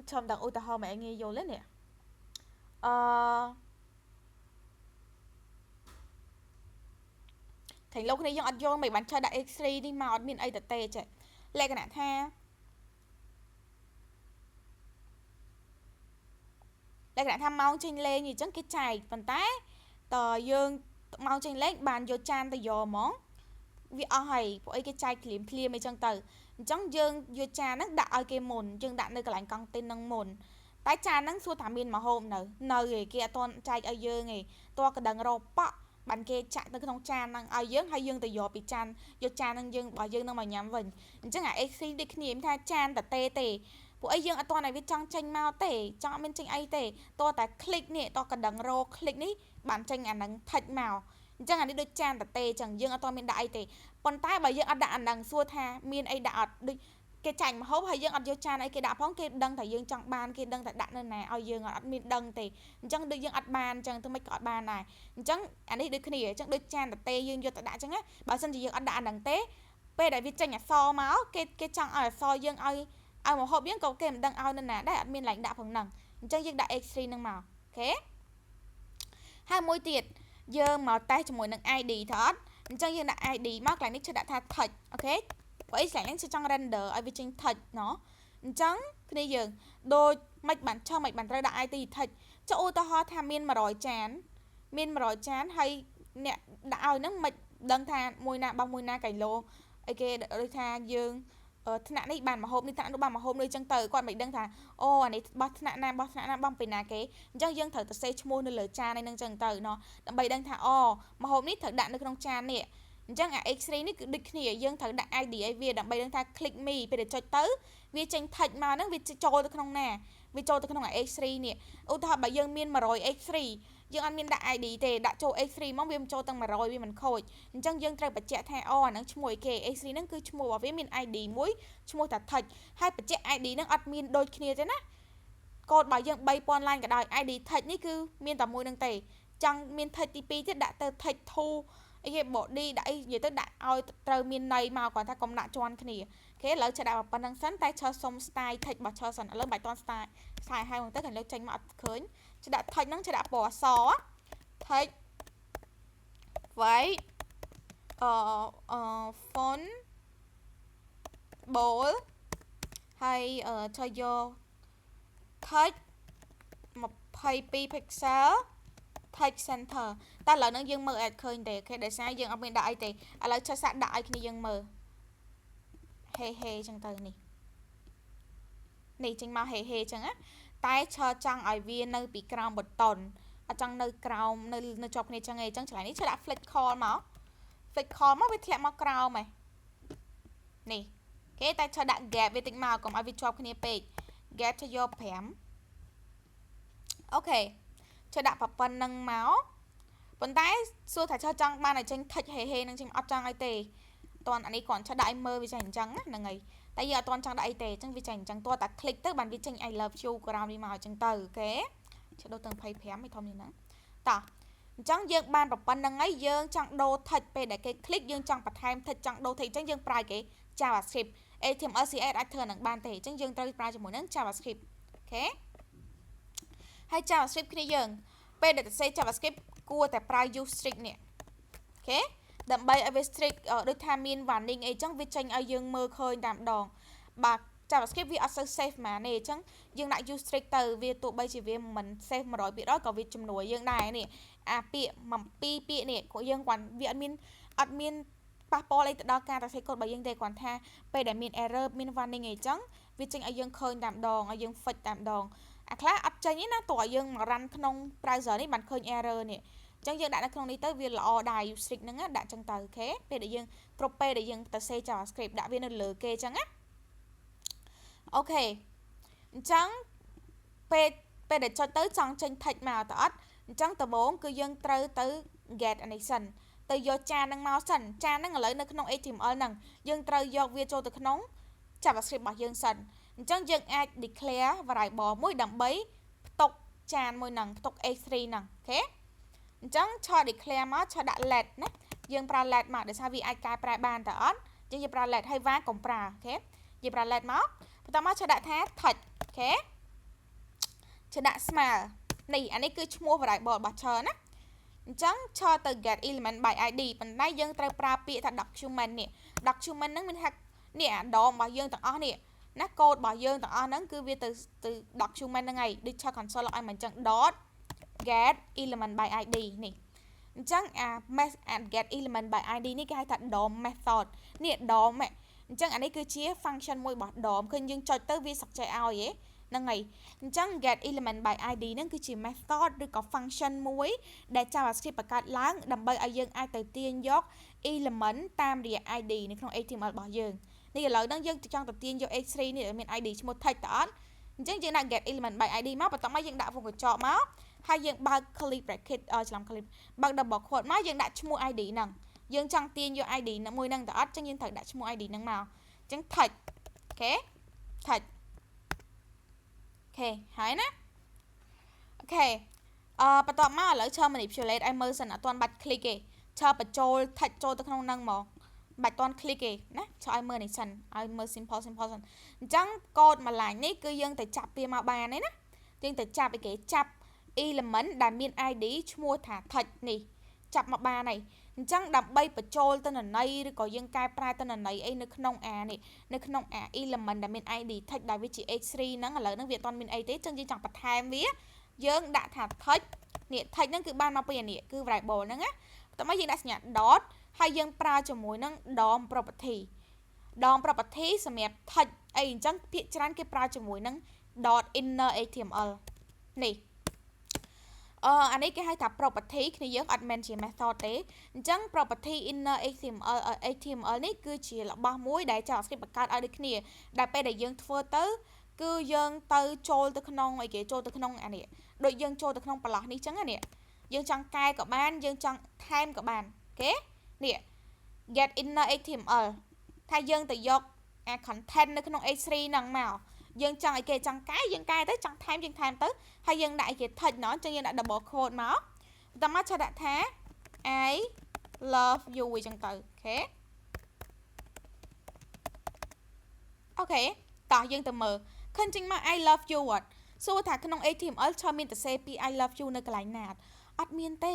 ខ្ញុំដាក់ឧទាហរណ៍មកឲ្យងាយយល់ទេនេះខាងលោកគ្នាយើងអត់យល់មិនបានឆើដាក់ x3 នេះមកអត់មានអីតទេចេះលក្ខណៈថាម៉ោងចេញលេងអញ្ចឹងគេចែកប៉ុន្តែតើយើងម៉ោងចេញលេងបានយកចានទៅយកហ្មងវាអស់ហើយពួកអីគេចែកភ្លាមអីចឹងទៅអញ្ចឹងយើងយកចានហ្នឹងដាក់ឲ្យគេមុនយើងដាក់នៅកន្លែងកង់ទីនហ្នឹងមុនតែចានហ្នឹងសួរថាមានម្ហូបនៅឯគេអត់ទាន់ចែកឲ្យយើងឯងតើក៏ដឹងរកប៉ក់បានគេចាក់នៅក្នុងចានហ្នឹងឲ្យយើងហើយយើងទៅយកពីចានយកចានហ្នឹងយើងរបស់យើងនឹងមកញ៉ាំវិញអញ្ចឹងអា XC ដូចគ្នាមានថាចានតទេពួកអីយើងអត់ទាន់ឲ្យវាចង់ចេញមកទេចង់អត់មានចេញអីទេតើតែ click នេះតើក៏ដឹងរក click នេះបានចេញអាហ្នឹងថិចមកអញ្ចឹងអានេះដូចចានតទេអញ្ចឹងយើងអត់ទាន់មានដាក់អីទេប៉ុន្តែបើយើងអត់ដាក់អាហ្នឹងសួរថាមានអីដាក់អត់ដូចគេចាញ់ម្ហូបហើយយើងអត់យកចានអីគេដាក់ផងគេដឹងតែយើងចង់បានគេដឹងតែដាក់នៅណាឲ្យយើងអត់មានដឹងទេអញ្ចឹងដូចយើងអត់បានអញ្ចឹងធ្វើម៉េចក៏អត់បានដែរអញ្ចឹងអានេះដូចគ្នាអញ្ចឹងដូចចានតទេយើងយកទៅដាក់អញ្ចឹងណាបើមិនជាយើងអត់ដាក់អាហ្នឹងទេពេលដែលវាចេញអក្សរមកគេចង់ឲ្យអក្សរយើងឲ្យម្ហូបយើងក៏គេមិនដឹងឲ្យនៅណាដែរអត់មានឡើងដាក់ផងហ្នឹងអញ្ចឹងយើងដាក់ x3 ហ្នឹងមកអូខេហើយមួយទៀតយើងមកតេស្តជាមួយនឹង ID ទៅអត់អញ្ចឹងយើងដាក់ ID មកកន្លែងនេះឈ្មោះដាក់ថា touch អូខេព្រោះអីឆ្លាញ់ហ្នឹងគឺចង់ render ឲ្យវាចេញ touch ណោះអញ្ចឹងគ្នាយើងដូចមិនបានឆោមិនបានត្រូវដាក់ ID touch ចុះឧទាហរណ៍ថាមាន100ចានហើយអ្នកដាក់ឲ្យហ្នឹងមិនដឹងថាមួយណាបោះមួយណាគីឡូអីគេដូចថាយើងថ្នាក់នេះបានមហូបនេះថ្នាក់នោះបានមហូបនេះអញ្ចឹងទៅគាត់មិនដឹងថាអូអានេះបោះថ្នាក់ណាបោះពីណាគេអញ្ចឹងយើងត្រូវទៅសេឈ្មោះនៅលើចាននេះនឹងអញ្ចឹងទៅណោះដើម្បីដឹងថាអូមហូបនេះត្រូវដាក់នៅក្នុងចាននេះអញ្ចឹងអា X3 នេះគឺដូចគ្នាយើងត្រូវដាក់ ID ឲ្យវាដើម្បីដឹងថា click me ពេលដែលចុចទៅវាចេញ touch មកហ្នឹងវាចូលទៅក្នុងណាវាចូលទៅក្នុងអា X3 នេះឧទាហរណ៍បើយើងមាន100 X3 យើងអត់មានដាក់ ID ទេដាក់ចូល X3 មកវាមិនចូលទាំង100វាមិនខូចអញ្ចឹងយើងត្រូវបញ្ជាក់ថាអូអាហ្នឹងឈ្មោះអីគេ X3 ហ្នឹងគឺឈ្មោះរបស់វាមាន ID មួយឈ្មោះថា touch ហើយបញ្ជាក់ ID ហ្នឹងអត់មានដូចគ្នាទេណាកូដបើយើង3000 line ក៏ដោយ ID touch នេះគឺមានតែមួយហ្នឹងទេចង់មាន touch ទី2ទៀតដាក់ទៅ touch 2អីគេ body ដាក់អីនិយាយទៅដាក់ឲ្យត្រូវមានន័យមកគាត់ថាកុំដាក់ជាន់គ្នាអូខេឥឡូវចាក់ដាក់ប៉ុណ្្នឹងសិនតែឈរសុំ style touch របស់ឈរសិនឥឡូវបាច់តន់ style ហើយមកទៅខាងលើចេញមកអត់ឃើញចាក់ដាក់ touch ហ្នឹងចាក់ដាក់ពណ៌អស touch white font bold ហើយចូលយក touch 22 pixel touch center តែឥឡូវហ្នឹងយើងមើលអត់ឃើញទេអូខេដោយសារយើងអត់មានដាក់អីទេឥឡូវចុចសាកដាក់ឲ្យគ្នាយើងមើលហេអញ្ចឹងទៅនេះចេញមកហេអញ្ចឹងណាតែចង់ឲ្យវានៅពីក្រោមប៊ូតុនអត់ចង់នៅក្រោមនៅជាប់គ្នាអញ្ចឹងឯងអញ្ចឹងឆ្លាញ់នេះឆ្លាក់ flick call មកវាធ្លាក់មកក្រោមឯនេះគេតែឆ្លាក់ដាក់ gap វាតិចមកកុំឲ្យវាជាប់គ្នាពេក gap cho vô 5អូខេឆ្លាក់ដាក់ប៉ុណ្្នឹងមកប៉ុន្តែសួរថាចង់បានឲ្យចេញ touch ហេនឹងចេញអត់ចង់អីទេតន់អានេះគ្រាន់ឆ្លាក់ដាក់ឲ្យមើលវាចេញអញ្ចឹងហ្នឹងហើយតែយើងអត់តន់ចង់ដាក់អីទេអញ្ចឹងវាចេញអញ្ចឹងតោះតែ click ទៅបានវាចេញ I love you ក្រោមនេះមកអញ្ចឹងទៅអូខេឆ្លាក់ដល់ទាំង25ឲ្យធំនេះហ្នឹងតោះអញ្ចឹងយើងបានប៉ុណ្្នឹងហើយយើងចង់ដូរ touch ពេលដែលគេ click យើងចង់បន្ថែម touch ចង់ដូរ touch អញ្ចឹងយើងប្រើគេ JavaScript HTML CSS អាចធ្វើនឹងបានទេអញ្ចឹងយើងត្រូវប្រើជាមួយនឹង JavaScript អូខេហើយ JavaScript គ្នាយើងពេលដែលសរសេរ JavaScript គួរតែប្រើ use strict នេះអូខេដើម្បីឲ្យវា strict ដូចថាមាន warning អីចឹងវាចេញឲ្យយើងមើលឃើញតែម្ដងបាទ JavaScript វាអត់សូវ safe ហ្មងទេអញ្ចឹងយើងដាក់ use strict ទៅវាទោះបីជាវាមិន safe 100%ក៏វាជំនួយយើងដែរនេះអាពាក្យ2ពាក្យនេះក៏យើងគាត់វាអត់មានប៉ះពាល់អីទៅដល់ការសរសេរកូដរបស់យើងទេគ្រាន់ថាពេលដែលមាន error មាន warning អីចឹងវាចេញឲ្យយើងឃើញតែម្ដងឲ្យយើង fix តែម្ដងអាខ្លះអត់ចេញទេណាតោះឲ្យយើងមក run ក្នុង browser នេះបានឃើញ error នេះ ចឹងយើងដាក់នៅក្នុងនេះទៅវាល្អដែរ use strict ហ្នឹងដាក់ចឹងទៅអូខេពេលដែលយើងគ្រប់ពេលដែលយើងទៅ say JavaScript ដាក់វានៅលើគេចឹងណាអូខេអញ្ចឹងពេលដែលចុចទៅចង់ចេញ text មកតើអត់អញ្ចឹងដំបូងគឺយើងត្រូវទៅ get អានេះសិនទៅយកចានហ្នឹងមកសិនចានហ្នឹងឥឡូវនៅក្នុង HTML ហ្នឹងយើងត្រូវយកវាចូលទៅក្នុង JavaScript របស់យើងសិនអញ្ចឹងយើងអាច declare variable មួយដើម្បីផ្ទុកចានមួយហ្នឹងផ្ទុក h3 ហ្នឹងអូខេអញ្ចឹងឆោ declare មកឆោដាក់ let ណាយើងប្រើ let មកដោយសារវាអាចកែប្រែបានតើអត់អញ្ចឹងយើងប្រើ let ហើយ var កុំប្រើអូខេយើងប្រើ let មកបន្តមកឆោដាក់ថា text អូខេឆោដាក់ small នេះអានេះគឺឈ្មោះ variable របស់ឆោណាអញ្ចឹងឆោទៅ get element by id ប៉ុន្តែយើងត្រូវប្រើពាក្យថា document នេះ document ហ្នឹងមានថានេះអាដមរបស់យើងទាំងអស់នេះណាកូដរបស់យើងទាំងអស់ហ្នឹងគឺវាទៅ document ហ្នឹងហើយដូចឆោ console ឲ្យមកអញ្ចឹង dot get element by id នេះអញ្ចឹងអា get element by id នេះគេហៅថា DOM method នេះ DOM អញ្ចឹងអានេះគឺជា function មួយរបស់ DOM ឃើញយើងចុចទៅវាសឹកចេះឲ្យហ្នឹងហើយអញ្ចឹង get element by id ហ្នឹងគឺជា method ឬក៏ function មួយដែល JavaScript បង្កើតឡើងដើម្បីឲ្យយើងអាចទៅទាញយក element តាមរយៈ id នៅក្នុង HTML របស់យើងនេះឥឡូវហ្នឹងយើងចង់ទៅទាញយក h3 នេះដែលមាន id ឈ្មោះ text តើអត់អញ្ចឹងយើងដាក់ get element by id មកបន្ទាប់មកយើងដាក់វងកញ្ចក់មកហើយយើងបើក curly bracket ច្រឡំ curly បើក double quote មកយើងដាក់ឈ្មោះ id ហ្នឹងយើងចង់ទាញយក id មួយហ្នឹងតើអត់អញ្ចឹងយើងត្រូវដាក់ឈ្មោះ id ហ្នឹងមកអញ្ចឹង text អូខេ text អូខេហើយណាអូខេបន្ទាប់មកឥឡូវឈរ manipulate ឲ្យមើលសិនអត់ទាន់បាច់ click ទេឈរបញ្ចូល text ចូលទៅក្នុងហ្នឹងមកបាច់ទាន់ click ទេណាឈរឲ្យមើលនេះសិនឲ្យមើល simple សិនអញ្ចឹងកូដមួយ line នេះគឺយើងទៅចាប់វាមកបានទេណាយើងទៅចាប់ឲ្យគេចាប់ element ដែលមាន id ឈ្មោះថា text នេះចាប់មកបានហើយអញ្ចឹងដើម្បីបញ្ចូលទិន្នន័យឬក៏យើងកែប្រែទិន្នន័យអីនៅក្នុងនេះនៅក្នុង element ដែលមាន id text ដែលវាជា h3 ហ្នឹងឥឡូវហ្នឹងវាអត់ទាន់មានអីទេអញ្ចឹងយើងចង់បន្ថែមវាយើងដាក់ថា text នេះ text ហ្នឹងគឺបានមកពីនេះគឺ variable ហ្នឹងណាតោះមកយើងដាក់សញ្ញា dot ហើយយើងប្រើជាមួយនឹង DOM property DOM property សម្រាប់ text អីអញ្ចឹងភាគច្រើនគេប្រើជាមួយនឹង dot inner html នេះអានេះគេហៅថា property គ្នាយើងអត់មែនជា method ទេអញ្ចឹង property inner html នេះគឺជារបស់មួយដែល JavaScript បង្កើតឲ្យដូចគ្នាដែលពេលដែលយើងធ្វើទៅគឺយើងទៅចូលទៅក្នុងអីគេចូលទៅក្នុងអានេះដូចយើងចូលទៅក្នុងប្រឡោះនេះអញ្ចឹងណាយើងចង់កែក៏បានយើងចង់ថែមក៏បានអូខេនេះ get inner html ថាយើងទៅយកអា content នៅក្នុង h3 ហ្នឹងមកយើងចង់ឲ្យគេចង់កែយើងកែទៅចង់ថែមយើងថែមទៅហើយយើងដាក់ឲ្យគេ text ណោះអញ្ចឹងយើងដាក់ double quote មកបន្តមកឆាដាក់ថា I love you អញ្ចឹងទៅអូខេអូខេតោះយើងទៅមើលឃើញចេញមក I love you អត់សួរថាក្នុង HTML ឆើមានតែសេពី I love you នៅកន្លែងណាអត់មានទេ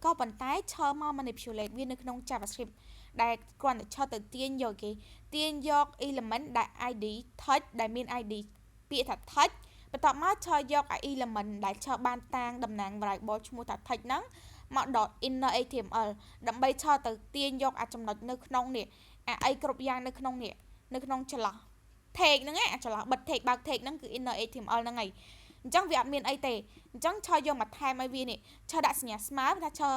ក៏ប៉ុន្តែឆើមក manipulate វានៅក្នុង JavaScript ដែលគ្រាន់តែឆើទៅទាញយកគេទាញយក element ដែល id text ដែលមាន id ពាក្យថា text បន្ទាប់មកឆើយក element ដែលឆើបានតាំងតំណាង variable ឈ្មោះថា text ហ្នឹងមក dot inner html ដើម្បីឆើទៅទាញយកអាចំណុចនៅក្នុងនេះអាអីគ្រប់យ៉ាងនៅក្នុងនេះនៅក្នុងចន្លោះ tag ហ្នឹងឯងចន្លោះបិទ tag បើក tag ហ្នឹងគឺ inner html ហ្នឹងឯងអញ្ចឹងវាអត់មានអីទេអញ្ចឹងឆើយកមកថែមឲ្យវានេះឆើដាក់សញ្ញាស្មើថាឆើ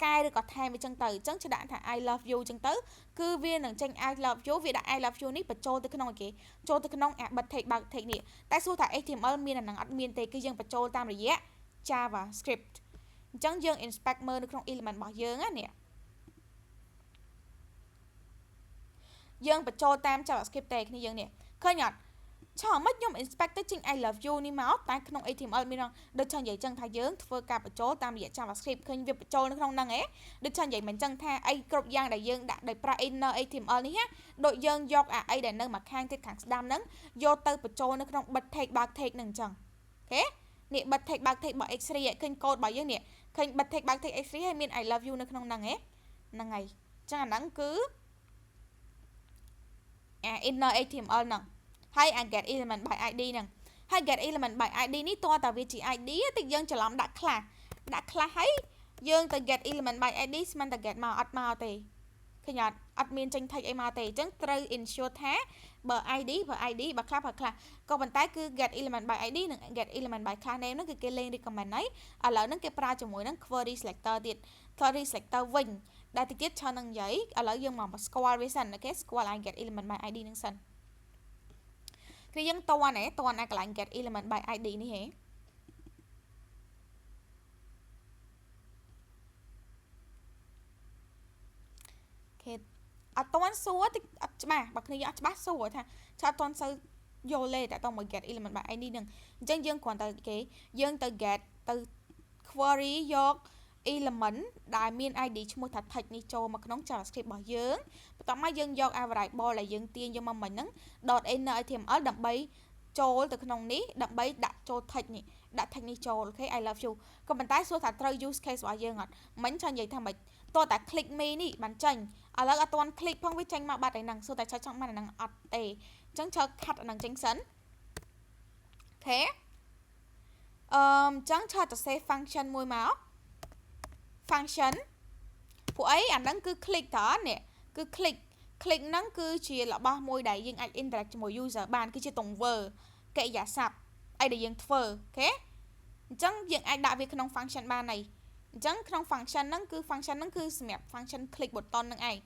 កែឬក៏ថែមវាចឹងទៅអញ្ចឹងឆើដាក់ថា I love you ចឹងទៅគឺវានឹងចេញ I love you វាដាក់ I love you នេះបញ្ចូលទៅក្នុងគេចូលទៅក្នុងអាបិទ tag បើក tag នេះតែសួរថា HTML មានអាហ្នឹងអត់មានទេគឺយើងបញ្ចូលតាមរយៈ JavaScript អញ្ចឹងយើង inspect មើលនៅក្នុង element របស់យើងណានេះយើងបញ្ចូលតាម JavaScript ទេគ្នាយើងនេះឃើញអត់ឆើមិនខ្ញុំ inspect ទៅចេញ I love you នេះមកតែក្នុង HTML មានដូចចឹងនិយាយចឹងថាយើងធ្វើការបញ្ចូលតាមរយៈ JavaScript ឃើញវាបញ្ចូលនៅក្នុងហ្នឹងឯងដូចចឹងនិយាយមិនចឹងថាអីគ្រប់យ៉ាងដែលយើងដាក់ដោយប្រើ inner HTML នេះណាដូចយើងយកអាអីដែលនៅមកខាងទៀតខាងស្ដាំហ្នឹងយកទៅបញ្ចូលនៅក្នុងបិទ tag បើក tag ហ្នឹងចឹងអូខេនេះបិទ tag បើក tag របស់ X3 ឃើញកូដរបស់យើងនេះឃើញបិទ tag បើក tag X3 ហើយមាន I love you នៅក្នុងហ្នឹងឯងហ្នឹងហើយចឹងអាហ្នឹងគឺinner HTML ហ្នឹងហើយ get element by id ហ្នឹងហើយ get element by id នេះតើតាវាជា id តិចយើងច្រឡំដាក់ខ្លះហើយយើងទៅ get element by id ស្មានតែ get មកអត់មកទេ ឃើញអត់អត់មានចេញ text អីមកទេអញ្ចឹងត្រូវ ensure ថាបើ ID បើខ្លះក៏ប៉ុន្តែគឺ get element by ID និង get element by class name ហ្នឹងគឺគេលេង recommend ហើយឥឡូវហ្នឹងគេប្រើជាមួយនឹង query selector ទៀត query selector វិញដែលតិចទៀតច្រើននឹងនិយាយឥឡូវយើងមកស្គាល់វាសិនអូខេស្គាល់ get element by ID ហ្នឹងសិនគឺយើងតន់កន្លែង get element by ID នេះហេអត់តន់សួរតិចអត់ច្បាស់បើគ្នាយើងអត់ច្បាស់សួរថាអត់តន់សូវយល់ទេតែតមក get element by ID ហ្នឹងអញ្ចឹងយើងគ្រាន់តែយើងទៅ get ទៅ query យក element ដែលមាន ID ឈ្មោះថា text នេះចូលមកក្នុង JavaScript របស់យើងបន្ទាប់មកយើងយក variable ដែលយើងទាញយកមកមិញហ្នឹង .inner.html ដើម្បីចូលទៅក្នុងនេះដើម្បីដាក់ចូល text នេះដាក់ text នេះចូលអូខេ I love you ក៏ប៉ុន្តែសួរថាត្រូវ use case របស់យើងអត់មិញចង់និយាយថាម៉េចតោះតែ click me នេះបានចេញឥឡូវអត់ទាន់ click ផងវាចេញមកបាត់ឯហ្នឹងសួរតែចង់បានអាហ្នឹងអត់ទេអញ្ចឹងចូល cut អាហ្នឹងចេញសិនអូខេអញ្ចឹងចូលទៅ save function មួយមក function ពួកអីអាហ្នឹងគឺ click តើនេះគឺ click ហ្នឹងគឺជារបស់មួយដែលយើងអាច interact ជាមួយ user បានគឺជាទង្វើកិរិយាសព្ទអីដែលយើងធ្វើអូខេអញ្ចឹងយើងអាចដាក់វាក្នុង function បានហើយអញ្ចឹងក្នុង function ហ្នឹងគឺសម្រាប់ function click button ហ្នឹងឯង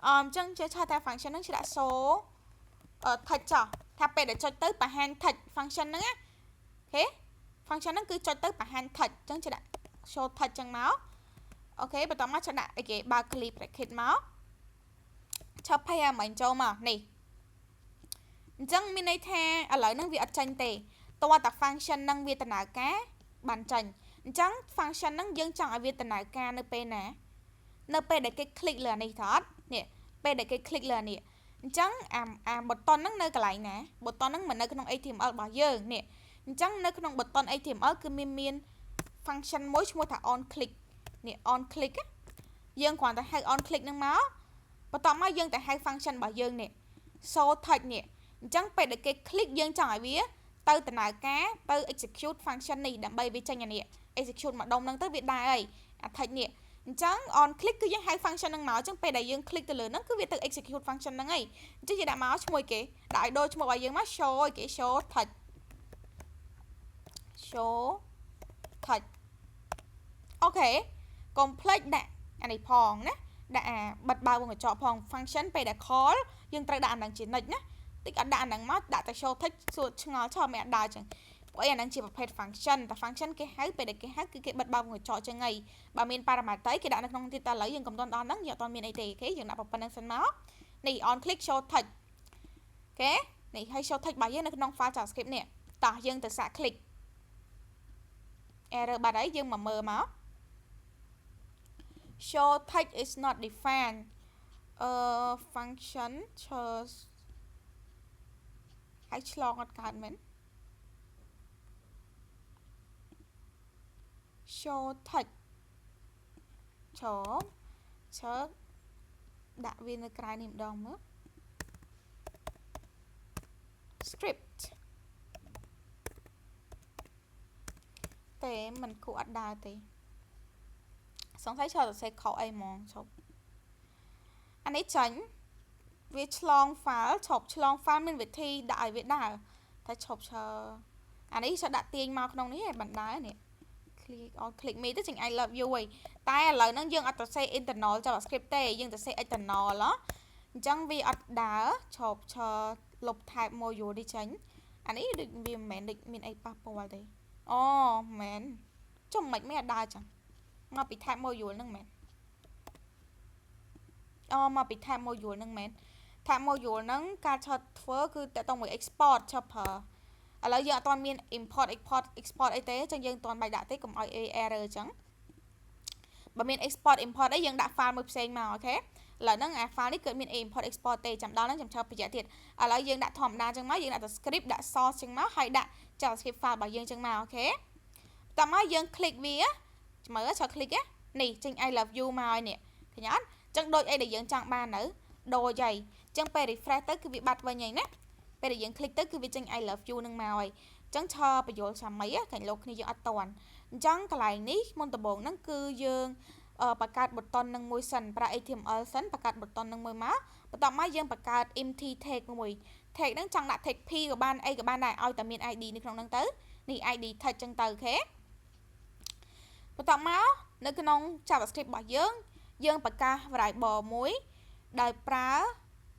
អញ្ចឹងចេះថា function ហ្នឹងជាដាក់ show text ចោះថាពេលដែលចុចទៅបង្ហាញ text function ហ្នឹងណាអូខេ function ហ្នឹងគឺចុចទៅបង្ហាញ text អញ្ចឹងជាដាក់ show text ចឹងមកអូខេបន្ទាប់មកចូលដាក់អីគេបើ clip bracket មកឆាប់ pair មិញចូលមកនេះអញ្ចឹងមានន័យថាឥឡូវហ្នឹងវាអត់ចាញ់ទេតើតា function ហ្នឹងវាដំណើរការបានចាញ់អញ្ចឹង function ហ្នឹងយើងចង់ឲ្យវាដំណើរការនៅពេលណានៅពេលដែលគេ click លើអានេះថតនេះពេលដែលគេ click លើអានេះអញ្ចឹងអា button ហ្នឹងនៅកន្លែងណា button ហ្នឹងមិននៅក្នុង HTML របស់យើងនេះអញ្ចឹងនៅក្នុង button HTML គឺមាន function មួយឈ្មោះថា on click នេះ on click យើងគ្រាន់តែហៅ on click ហ្នឹងមកបន្ទាប់មកយើងទៅហៅ function របស់យើងនេះ show text នេះអញ្ចឹងពេលដែលគេ click យើងចង់ឲ្យវាទៅដំណើរការទៅ execute function នេះដើម្បីវាចេញអានេះ execute មកដុំហ្នឹងទៅវាដែរហើយអា text នេះអញ្ចឹង on click គឺយើងហៅ function ហ្នឹងមកអញ្ចឹងពេលដែលយើង click ទៅលើហ្នឹងគឺវាទៅ execute function ហ្នឹងហើយអញ្ចឹងយើងដាក់មកឈ្មោះគេដាក់ឲ្យដូចឈ្មោះរបស់យើងមក show គេ show text អូខេ complete ដាក់អានេះផងណាដាក់អាបិទបើវងកញ្ចក់ផង function ពេលដែល call យើងត្រូវដាក់អាហ្នឹងជានិច្ចណាតិចអត់ដាក់អាហ្នឹងមកដាក់តែ show text សួរឆ្ងល់ឆ្មិនអត់ដើរចឹងព្រោះអាហ្នឹងជាប្រភេទ function តែ function គេហៅពេលដែលគេហៅគឺគេបិទបើវងកញ្ចក់ចឹងហើយបើមាន parameter គេដាក់នៅក្នុងទៀតតែឥឡូវយើងកំដន់ដល់ហ្នឹងយើងអត់ទាន់មានអីទេអូខេយើងដាក់ប៉ុណ្្នឹងសិនមកនេះ on click show text អូខេនេះហើយ show text របស់យើងនៅក្នុង file JavaScript នេះតោះយើងទៅសាក click error បាត់ហើយយើងមកមើលមក show text is not defined function shows ហើយឆ្លងអត់កើតមែន show text ឈើដាក់វានៅក្រៅនេះម្ដងមើល script តែมันគួរអត់ដើរទេសង្ស័យឆ្លងសរសេរខុសអីហ្មងឈប់អានេះចាញ់វាឆ្លង file ឈប់ឆ្លង file មានវិធីដាក់ឲ្យវាដើរតែឈប់អានេះsẽដាក់ទាញមកក្នុងនេះឲ្យបានដើរនេះ click me ទៅចេញ I love you ហីតែឥឡូវហ្នឹងយើងអត់ទៅសេ internal JavaScript ទេយើងទៅសេ external អញ្ចឹងវាអត់ដើរឈប់លុប type module នេះចេញអានេះដូចវាមិនមែនដូចមានអីប៉ះពាល់ទេអូមែនចុះមិនអត់ដើរចឹងមកពី type module ហ្នឹងមែនមកពី type module ហ្នឹងមែន type module ហ្នឹងការឆត់ធ្វើគឺតើតមួយ export ឆប់ប្រើឥឡូវយើងអត់ទាន់មាន import export អីទេអញ្ចឹងយើងអត់ទាន់បាយដាក់ទេកុំឲ្យ error អញ្ចឹងបើមាន export import អីយើងដាក់ file មួយផ្សេងមកអូខេឥឡូវហ្នឹងអា file នេះគឺមាន import export ទេចាំដល់ហ្នឹងចាំchờប្រយ័ត្នទៀតឥឡូវយើងដាក់ធម្មតាអញ្ចឹងមកយើងដាក់ទៅ script ដាក់ source អញ្ចឹងមកហើយដាក់ JavaScript file របស់យើងអញ្ចឹងមកអូខេតោះមកយើង click វាមើលចូល click នេះចេញ I love you មកហើយនេះឃើញអត់អញ្ចឹងដូចអីដែលយើងចង់បាននៅដូចហើយអញ្ចឹងពេល refresh ទៅគឺវាបាត់វិញហើយណាពេលដែលយើង click ទៅគឺវាចេញ I love you នឹងមកហើយអញ្ចឹងឆើបញ្យល់សាមីខាងលោកគ្នាយើងអត់តន់អញ្ចឹងកន្លែងនេះមុនដំបូងហ្នឹងគឺយើង បង្កើត button នឹងមួយសិនប្រើ HTML សិនបង្កើត button នឹងមួយមកបន្ទាប់មកយើងបង្កើត empty tag មួយ tag ហ្នឹងចង់ដាក់ tag p ក៏បានអីក៏បានដែរឲ្យតែមាន ID នៅក្នុងហ្នឹងទៅនេះ ID tag ចឹងទៅអូខេបន្ទាប់មកនៅក្នុង JavaScript របស់យើងបង្កើត variable មួយដោយប្រើ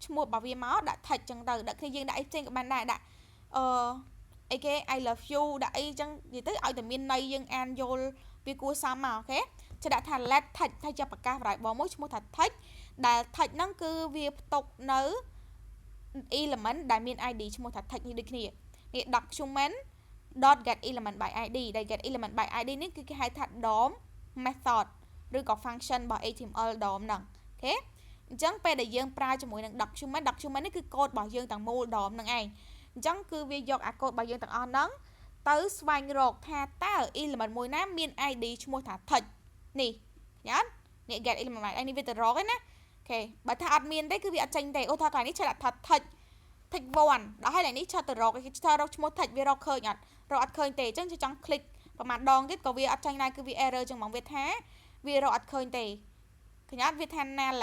ឈ្មោះរបស់វាមកដាក់ tag ចឹងទៅដាក់គ្នាយើងដាក់អីផ្សេងក៏បានដែរដាក់អីគេ I love you ដាក់អីចឹងនិយាយទៅឲ្យតែមានន័យយើងអានយល់វាគួរសមមកអូខេចេះដាក់ថា let tag ថាជាប្រកាស variable មួយឈ្មោះថា tag ដែល tag ហ្នឹងគឺវាផ្ទុកនៅ element ដែលមាន ID ឈ្មោះថា tag នេះដូចគ្នានេះ document .get element by id ដែល get element by id នេះគឺគេហៅថា DOM method ឬក៏ function របស់ HTML DOM ហ្នឹងអូខេអញ្ចឹងពេលដែលយើងប្រើជាមួយនឹង document នេះគឺកូដរបស់យើងទាំងមូល DOM ហ្នឹងឯងអញ្ចឹងគឺវាយកអាកូដរបស់យើងទាំងអស់ហ្នឹងទៅស្វែងរកថាតើ element មួយណាមាន ID ឈ្មោះថា tag នេះញ៉ាំនេះ get element by id នេះវាទៅរកឯណាអូខេបើថាអត់មានទេគឺវាអត់ចេញទេអូថាកន្លែងនេះឆាត់ថា tag 1ដល់ហើយឡើងនេះឆាត់ទៅរកគេឆាត់រកឈ្មោះ tag វារកឃើញអត់រកអត់ឃើញទេអញ្ចឹងចង់คลิกប្រហែលដងទៀតក៏វាអត់ចាញ់ដែរគឺវា error ចឹងហ្មងវាថាវារកអត់ឃើញទេឃើញអត់វាថា null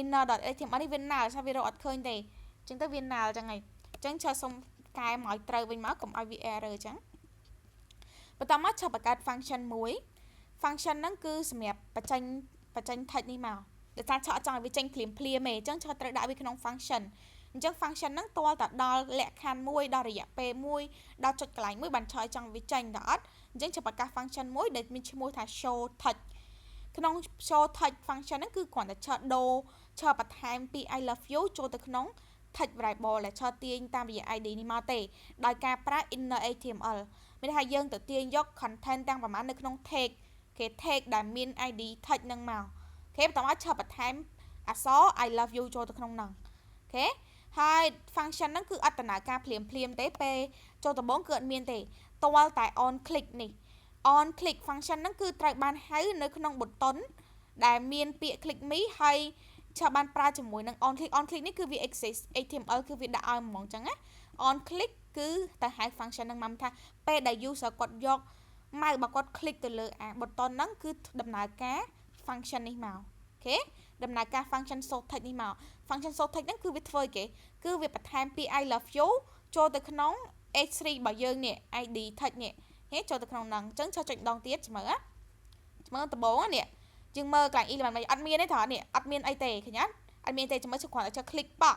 inner.html នេះវា null ថាវារកអត់ឃើញទេអញ្ចឹងទៅវា null ចឹងហើយអញ្ចឹងចូលសុំកែមកឲ្យត្រូវវិញមកកុំឲ្យវា error ចឹងបន្តមកចាប់បង្កើត function មួយ function ហ្នឹងគឺសម្រាប់បញ្ចេញ tag នេះមកដោយសារឆក់ចង់ឲ្យវាចេញភ្លាមទេអញ្ចឹងឆក់ត្រូវដាក់វាក្នុង function អញ្ចឹង function ហ្នឹងទាល់តែដល់លក្ខខណ្ឌមួយដល់រយៈពេលមួយដល់ចុចកន្លែងមួយបានឆក់ឲ្យចង់វាចេញតើអត់អញ្ចឹងចាប់បង្កើត function មួយដែលមានឈ្មោះថា show tag ក្នុង show tag function ហ្នឹងគឺគ្រាន់តែឆក់បន្ថែមពី I love you ចូលទៅក្នុង tag variable ដែលឆក់ទាញតាមរយៈ ID នេះមកទេដោយការប្រើ inner HTML មានន័យថាយើងទៅទាញយក content ទាំងប្រមាណនៅក្នុង tag គេ tag ដែលមាន ID tag ហ្នឹងមកអូខេបន្តមកឆក់បន្ថែមអក្សរ I love you ចូលទៅក្នុងហ្នឹងអូខេហើយ function ហ្នឹងគឺអត់ដំណើរការភ្លាមទេពេលចូលដំបូងគឺអត់មានទេទាល់តែ on click នេះ on click function ហ្នឹងគឺត្រូវបានហៅនៅក្នុង button ដែលមានពាក្យ click me ហើយចាប់បានប្រើជាមួយនឹង on click នេះគឺវា exist HTML គឺវាដាក់ឲ្យហ្មងអញ្ចឹងណា on click គឺតែហៅ function ហ្នឹងមកថាពេលដែល user គាត់យកម៉ៅរបស់គាត់ click ទៅលើអា button ហ្នឹងគឺដំណើរការ function នេះមកអូខេដំណើរការ function show tag នេះមក function show tag ហ្នឹងគឺវាធ្វើគេគឺវាបន្ថែមពី I love you ចូលទៅក្នុង h3 របស់យើងនេះ ID tag នេះចូលទៅក្នុងហ្នឹងអញ្ចឹងចុចម្ដងទៀតមើលដំបូងនេះយើងមើលកន្លែង element អត់មានទេត្រង់នេះអត់មានអីទេឃើញអត់អត់មានទេចាំមើលគ្រាន់តែចុច click ប៉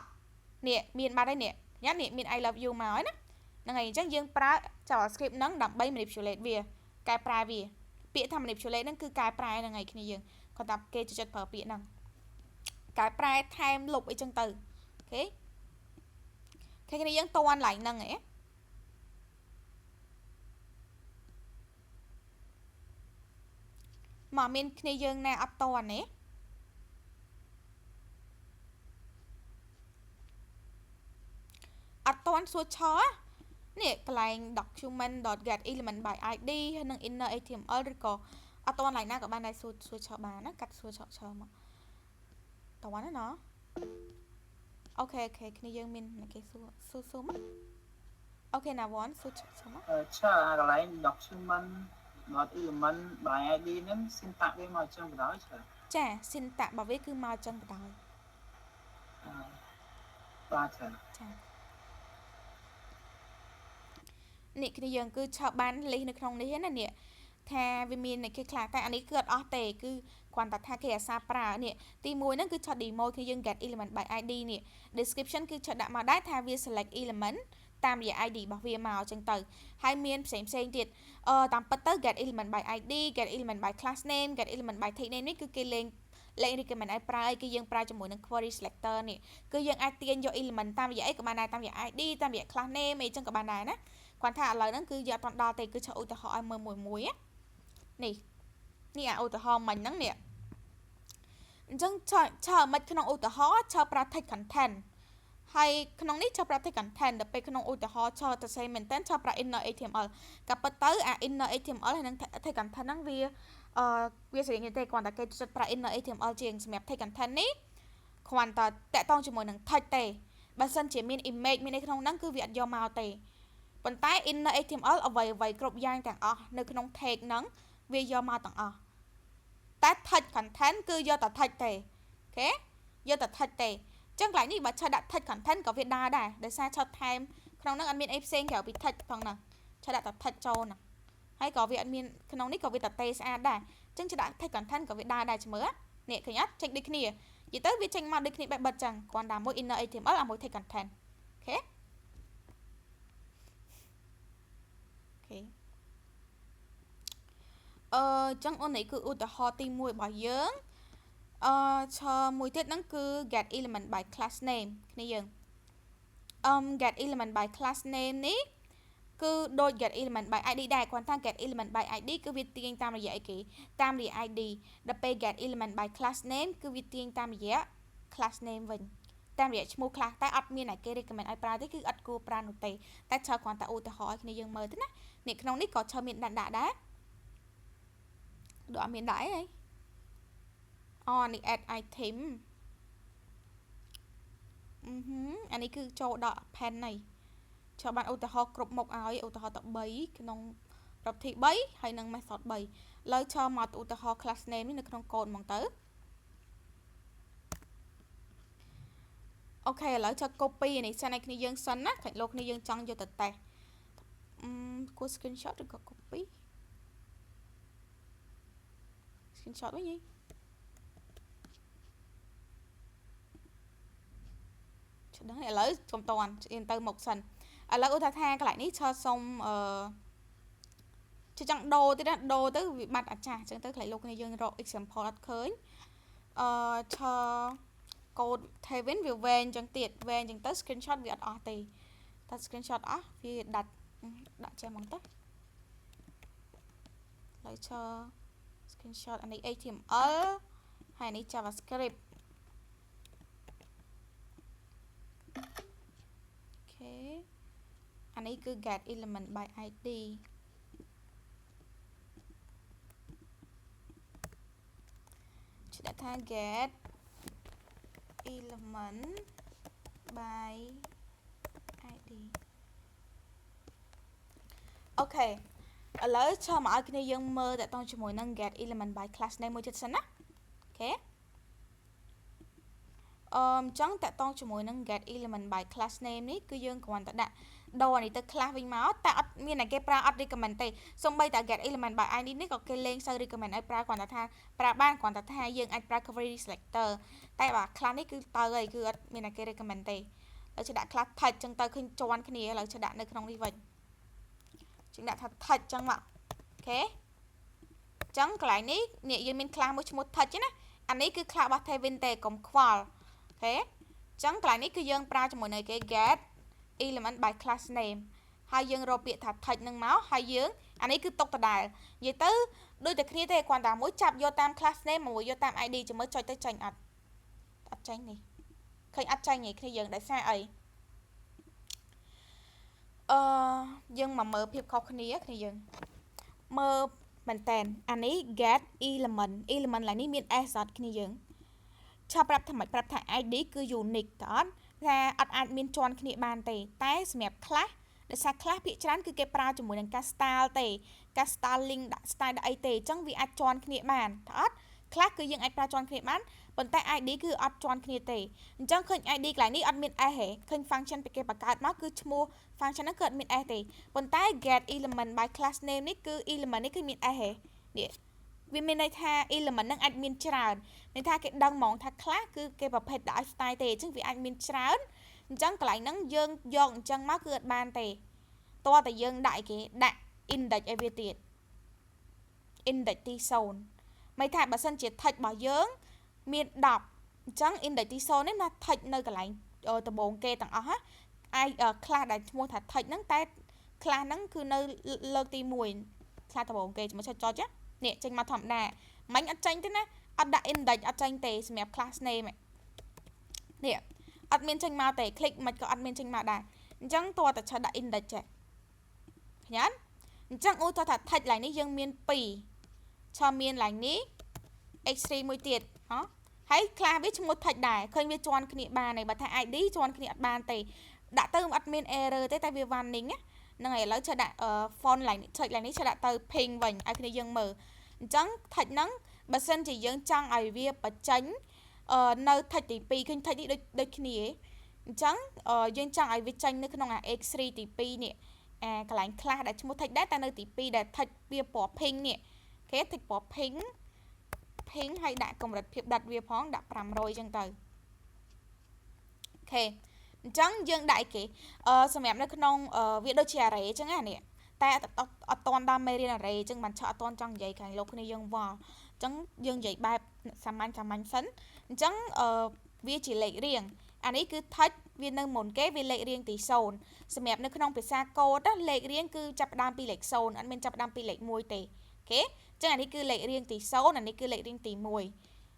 នេះមានបាត់ហើយនេះញ៉ាំនេះមាន I love you មកហើយណាហ្នឹងហើយអញ្ចឹងយើងប្រើ JavaScript ហ្នឹងដើម្បី manipulate វាកែប្រែវាពាក្យថា manipulate ហ្នឹងគឺកែប្រែហ្នឹងហើយគ្នាយើងគាត់ថាគេចិត្តប្រើពាក្យហ្នឹងកែប្រែថែមលុបអីចឹងទៅអូខេគ្នាយើងតន់ឡើងហ្នឹងហ៎មកមានគ្នាយើងណាអត់តន់ទេអត់តន់សួរឆនេះកន្លែង document.get element by id ហើយនឹង inner html ឬក៏អត់តន់ឡើងណាក៏បានដែរសួរឆបានណាកាត់សួរឆមកតន់ណាអូខេគ្នាយើងមានគេសួរមកអូខេណាវ៉ាន់សួរមកឆកន្លែង document element by id ហ្នឹង syntax វាមកចឹងបណ្ដោយចា syntax របស់វាគឺមកចឹងបណ្ដោយបាទចានេះគ្នាយើងគឺឆប់បានលេខនៅក្នុងនេះណានេះថាវាមានគេខ្លះតែអានេះគឺអត់អស់ទេគឺគ្រាន់តែថាគេអាសាប្រើនេះទី1ហ្នឹងគឺឆត់ demo គ្នាយើង get element by id នេះ description គឺឆត់ដាក់មកដែរថាវា select element តាមរយៈ ID របស់វាមកអញ្ចឹងទៅហើយមានផ្សេងទៀតតាមពិតទៅ get element by ID get element by class name get element by tag name នេះគឺគេលេង recommend ឲ្យប្រើឲ្យគឺយើងប្រើជាមួយនឹង query selector នេះគឺយើងអាចទាញយក element តាមរយៈអីក៏បានដែរតាមរយៈ ID តាមរយៈ class name អីចឹងក៏បានដែរណាគាត់ថាឥឡូវហ្នឹងគឺយកអត់ដល់ទេគឺឆឧទាហរណ៍ឲ្យមើលមួយនេះអាឧទាហរណ៍មិញហ្នឹងនេះអញ្ចឹងឆមិនក្នុងឧទាហរណ៍ឆប្រើ text content ហើយក្នុងនេះឆប្រើ text content ដល់ពេលក្នុងឧទាហរណ៍ឆទៅ say មែនតើឆប្រើ inner html ក៏ប៉ុន្តែអា inner html ហើយនឹង text content ហ្នឹងវាស្រីងទេគ្រាន់តែគេចិត្តប្រើ inner html ជាងសម្រាប់ text content នេះគ្រាន់តែតាក់ទងជាមួយនឹង text ទេបើសិនជាមាន image មាននៅក្នុងហ្នឹងគឺវាអត់យកមកទេប៉ុន្តែ inner html អ្វីគ្រប់យ៉ាងទាំងអស់នៅក្នុង tag ហ្នឹងវាយកមកទាំងអស់ តែ touch content គឺយកតែ touch ទេអូខេយកតែ touch ទេចឹងកន្លែងនេះបើឆើដាក់ touch content ក៏វាដើរដែរដោយសារឆើថែមក្នុងហ្នឹងអត់មានអីផ្សេងក្រៅពី touch ផងហ្នឹងឆើដាក់តែ touch ចូលហ្នឹងហើយក៏វាអត់មានក្នុងនេះក៏វាតែទេស្អាតដែរចឹងឆើដាក់ touch content ក៏វាដើរដែរមើលនេះឃើញអត់ចេញដូចគ្នានិយាយទៅវាចេញមកដូចគ្នាបែបបិទចឹងគ្រាន់តែមួយ inner HTML អាមួយ touch content អូខេចឹងអូននេះគឺឧទាហរណ៍ទី1របស់យើងឈរមួយទៀតហ្នឹងគឺ get element by class name គ្នាយើងget element by class name នេះគឺដូច get element by id ដែរគ្រាន់តែ get element by id គឺវាទាញតាមរយៈអីគេតាមរយៈ id ដល់ពេល get element by class name គឺវាទាញតាមរយៈ class name វិញតាមរយៈឈ្មោះ class តែអត់មានគេ recommend ឲ្យប្រើទេគឺអត់គួរប្រើនោះទេតែឈរគ្រាន់តែឧទាហរណ៍ឲ្យគ្នាយើងមើលទៅណានេះក្នុងនេះក៏ឈរមានដាក់ដែរដូចអត់មានដាក់អីនេះ add item អានេះគឺចូលដល់ append này ចូលបានឧទាហរណ៍គ្រប់មុខឲ្យឧទាហរណ៍ទៅ3ក្នុង property 3ហើយនឹង method 3ឥឡូវចូលមកឧទាហរណ៍ class name នេះនៅក្នុង code ហ្មងទៅអូខេឥឡូវចូល copy នេះសិនឲ្យគ្នាយើងសិនណាខាងលោកគ្នាយើងចង់យកទៅតេស្តគួរ screenshot ឬក៏ copy screenshot វិញហីដឹងឥឡូវកុំតន់ទៅមុខសិនឥឡូវឧទាហរណ៍ថាកន្លែងនេះឈរសុំចង់ដូរទៀតណាដូរទៅវាបាត់អាចាស់អញ្ចឹងទៅកន្លែងលោកគ្នាយើងរក example អត់ឃើញឈរ code Tevin វាវែងអញ្ចឹងទៀតវែងអញ្ចឹងទៅ screenshot វាអត់អស់ទេតែ screenshot អស់វាដាក់ចេះហ្មងទៅហើយឈរ screenshot អានេះ HTML ហើយនេះ JavaScriptអានេះគឺ get element by id ដាក់ថា get element by id អូខេឥឡូវចូលមកឲ្យគ្នាយើងមើលតើតោះជាមួយនឹង get element by class name មួយទៀតសិនណាអូខេចង់តកតងជាមួយនឹង get element by class name នេះគឺយើងគ្រាន់តែដាក់ដូរនេះទៅ class វិញមកតែអត់មានតែគេប្រើអត់ recommend ទេសូម្បីតែ get element by id នេះក៏គេលេងសូវ recommend ឲ្យប្រើគ្រាន់តែថាប្រើបានគ្រាន់តែថាយើងអាចប្រើ query selector តែបើ class នេះគឺទៅហើយគឺអត់មានតែគេ recommend ទេឥឡូវជិះដាក់ class touch ចឹងទៅឃើញជាន់គ្នាឥឡូវជិះដាក់នៅក្នុងនេះវិញជិះដាក់ថា touch ចឹងមកអូខេចឹងកន្លែងនេះយើងមាន class មួយឈ្មោះ touch ណាអានេះគឺ class របស់ Tevin ទេកុំខ្វល់អូខេចឹងកន្លែងនេះគឺយើងប្រើជាមួយនឹងគេ get element by class name ហើយយើងរកពាក្យថា touch នឹងមកហើយយើងអានេះគឺຕົកដដែលនិយាយទៅដូចតែគ្នាទេគ្រាន់តែមួយចាប់យកតាម class name មួយយកតាម id ជាមួយចុចទៅចាញ់អត់ចាញ់នេះឃើញអត់ចាញ់ទេគ្នាយើងដោយសារអីយើងមកមើលភាពខុសគ្នាយើងមើលមែនតើអានេះ get element ឡើយនេះមាន s អត់គ្នាយើងឆាប់ប្រាប់ថាម៉េចប្រាប់ថា id គឺ unique តើអត់ថាអត់អាចមានជាន់គ្នាបានទេតែសម្រាប់ខ្លះដោយសារខ្លះភាគច្រើនគឺគេប្រើជាមួយនឹងការ style ទេការ styling ដាក់ style ដាក់អីទេអញ្ចឹងវាអាចជាន់គ្នាបានតើអត់ខ្លះគឺយើងអាចប្រើជាន់គ្នាបានប៉ុន្តែ id គឺអត់ជាន់គ្នាទេអញ្ចឹងឃើញ id កន្លែងនេះអត់មាន s ទេឃើញ function ពីគេបង្កើតមកគឺឈ្មោះ function ហ្នឹងគឺអត់មាន s ទេប៉ុន្តែ get element by class name នេះគឺ element នេះគឺមាន s ទេនេះវាមានន័យថា element ហ្នឹងអាចមានច្រើនន័យថាគេដឹងហ្មងថាខ្លះគឺគេប្រភេទដាក់ឲ្យ style ទេអញ្ចឹងវាអាចមានច្រើនអញ្ចឹងកន្លែងហ្នឹងយើងយកអញ្ចឹងមកគឺអត់បានទេតើតែយើងដាក់គេដាក់ index ឲ្យវាទៀត index ទី0មិនថាបើសិនជា touch របស់យើងមាន10អញ្ចឹង index ទី0នេះណា touch នៅកន្លែងដំបូងគេទាំងអស់ណាខ្លះដែលឈ្មោះថា touch ហ្នឹងតែខ្លះហ្នឹងគឺនៅលើកទី1ខ្លះដំបូងគេចាំចុចនេះចេញមកធម្មតាមិញអត់ចេញទេណាអត់ដាក់ index អត់ចេញទេសម្រាប់ class name នេះអត់មានចេញមកទេ click មិនក៏អត់មានចេញមកដែរអញ្ចឹងតើតែឆាដាក់ index ចេះឃើញអត់អញ្ចឹងឧទាហរណ៍ថា touch ឡើងនេះយើងមាន2ឆាមានឡើងនេះ x3 មួយទៀតហ៎ហើយ class វាឈ្មោះ touch ដែរឃើញវាជាន់គ្នាបានហើយបើថា id ជាន់គ្នាអត់បានទេដាក់ទៅអត់មាន error ទេតែវា warning ណាហ្នឹងហើយឥឡូវឆាដាក់ font ឡើងនេះឆាដាក់ទៅ pink វិញឲ្យគ្នាយើងមើលអញ្ចឹង touch ហ្នឹង បើសិនជាយើងចង់ឲ្យវាបញ្ចេញនៅថិចទី2ឃើញថិចនេះដូចគ្នាអញ្ចឹងយើងចង់ឲ្យវាចេញនៅក្នុងអា x3 ទី2នេះកន្លែងខ្លះដែលឈ្មោះថិចដែរតែនៅទី2ដែលថិចវាពណ៌ pink នេះអូខេថិចពណ៌ pink ហើយដាក់កម្រិតភាពដិតវាផងដាក់500អញ្ចឹងទៅអូខេអញ្ចឹងយើងដាក់អីគេសម្រាប់នៅក្នុងវាដូចជា array អញ្ចឹងណានេះតែអត់តន់ដល់មេរៀន array អញ្ចឹងបានឆក់អត់តន់ចង់និយាយខាងលោកគ្នាយើងវល់អញ្ចឹងយើងនិយាយបែបសាមញ្ញសិនអញ្ចឹងវាជាលេខរៀងអានេះគឺ touch វានៅមុនគេវាលេខរៀងទី0សម្រាប់នៅក្នុងភាសាកូដលេខរៀងគឺចាប់ផ្ដើមពីលេខ0អត់មានចាប់ផ្ដើមពីលេខ1ទេអូខេអញ្ចឹងអានេះគឺលេខរៀងទី0អានេះគឺលេខរៀងទី1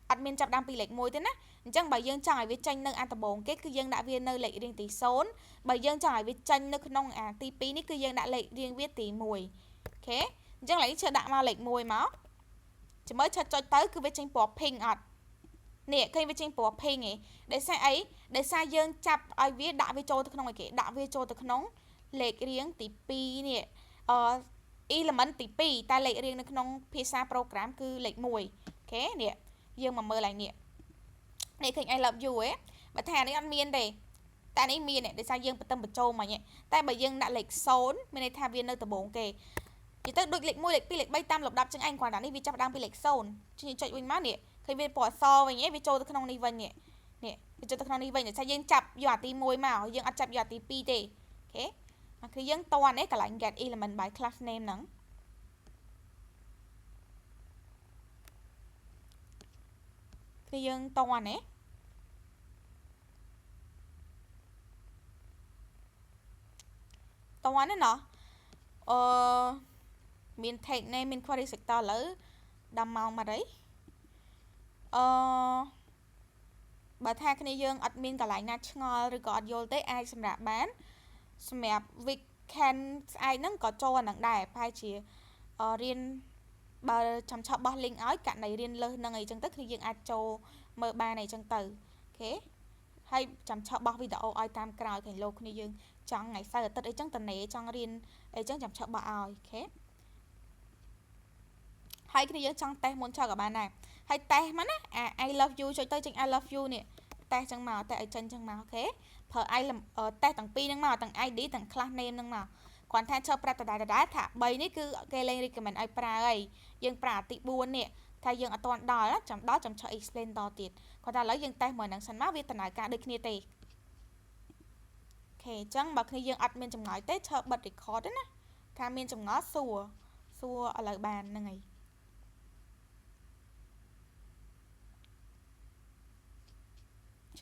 អត់មានចាប់ផ្ដើមពីលេខ1ទេណាអញ្ចឹងបើយើងចង់ឲ្យវាចេញនៅអាដំបូងគេគឺយើងដាក់វានៅលេខរៀងទី0បើយើងចង់ឲ្យវាចេញនៅក្នុងអាទី2នេះគឺយើងដាក់លេខរៀងវាទី1អូខេអញ្ចឹងឡើយឈើដាក់មកលេខ1មកចាំមើលឈើចុចទៅគឺវាចេញពណ៌ pink អត់នេះឃើញវាចេញពណ៌ pink ឯងដោយសារអីដោយសារយើងចាប់ឲ្យវាដាក់វាចូលទៅក្នុងអីគេដាក់វាចូលទៅក្នុងលេខរៀងទី2នេះelement ទី2តែលេខរៀងនៅក្នុងភាសា program គឺលេខ1អូខេនេះយើងមកមើលឡើងនេះឃើញ I love you ហ៎បើថានេះអត់មានទេតែនេះមានទេដោយសារយើងបន្ទឹមបញ្ចូលមកតែបើយើងដាក់លេខ0មានន័យថាវានៅដំបូងគេនិយាយទៅដូចលេខ1លេខ2លេខ3តាមលំដាប់ចឹងឯងគ្រាន់តែនេះវាចាប់ដើមពីលេខ0ជួយចុចវិញមកនេះឃើញវាពណ៌សវិញឯងវាចូលទៅក្នុងនេះវិញនេះវាចូលទៅក្នុងនេះវិញដោយសារយើងចាប់យកអាទី1មកយើងអត់ចាប់យកអាទី2ទេអូខេអាគឺយើងតនេះកន្លែង get element by class name ហ្នឹងគឺយើងតនេះតនេះណោះមាន take name មាន query sector ឥឡូវ10ម៉ោងមកអីបើថាគ្នាយើងអត់មានកន្លែងណាឆ្ងល់ឬក៏អត់យល់ទេអាចសម្រាប់បានសម្រាប់ weekend ស្អែកហ្នឹងក៏ចូលអាហ្នឹងដែរប្រហែលជារៀនបើចាំឆប់បោះ link ឲ្យករណីរៀនលើសហ្នឹងអីចឹងទៅគឺយើងអាចចូលមើលបានអីចឹងទៅអូខេហើយចាំឆប់បោះវីដេអូឲ្យតាមក្រោយខាងលោកគ្នាយើងចង់ថ្ងៃសៅរ៍អាទិត្យអីចឹងតនេចង់រៀនអីចឹងចាំឆប់បោះឲ្យអូខេហើយគ្នាយើងចង់តេស្តមុនឆក់ក៏បានដែរហើយតេស្តមកណាI love you ចុចទៅចេញ I love you នេះតេស្តចឹងមកតេស្តឲ្យចេញចឹងមកអូខេប្រើ តេស្តទាំងពីរហ្នឹងមកទាំង ID ទាំង class name ហ្នឹងមកគ្រាន់តែឈប់ប្រាប់ដដែលថា3នេះគឺគេលេង recommend ឲ្យប្រើហើយយើងប្រើទី4នេះថាយើងអត់ទាន់ដល់ចាំឆក់ explain តទៀតគាត់ថាឥឡូវយើងតេស្តមើលហ្នឹងសិនមកវាដំណើរការដូចគ្នាទេអូខេអញ្ចឹងបើគ្នាយើងអត់មានចម្ងល់ទេឈប់បិទ record ទេណាថាមានចម្ងល់សួរឥឡូវបានហ្នឹងហើយ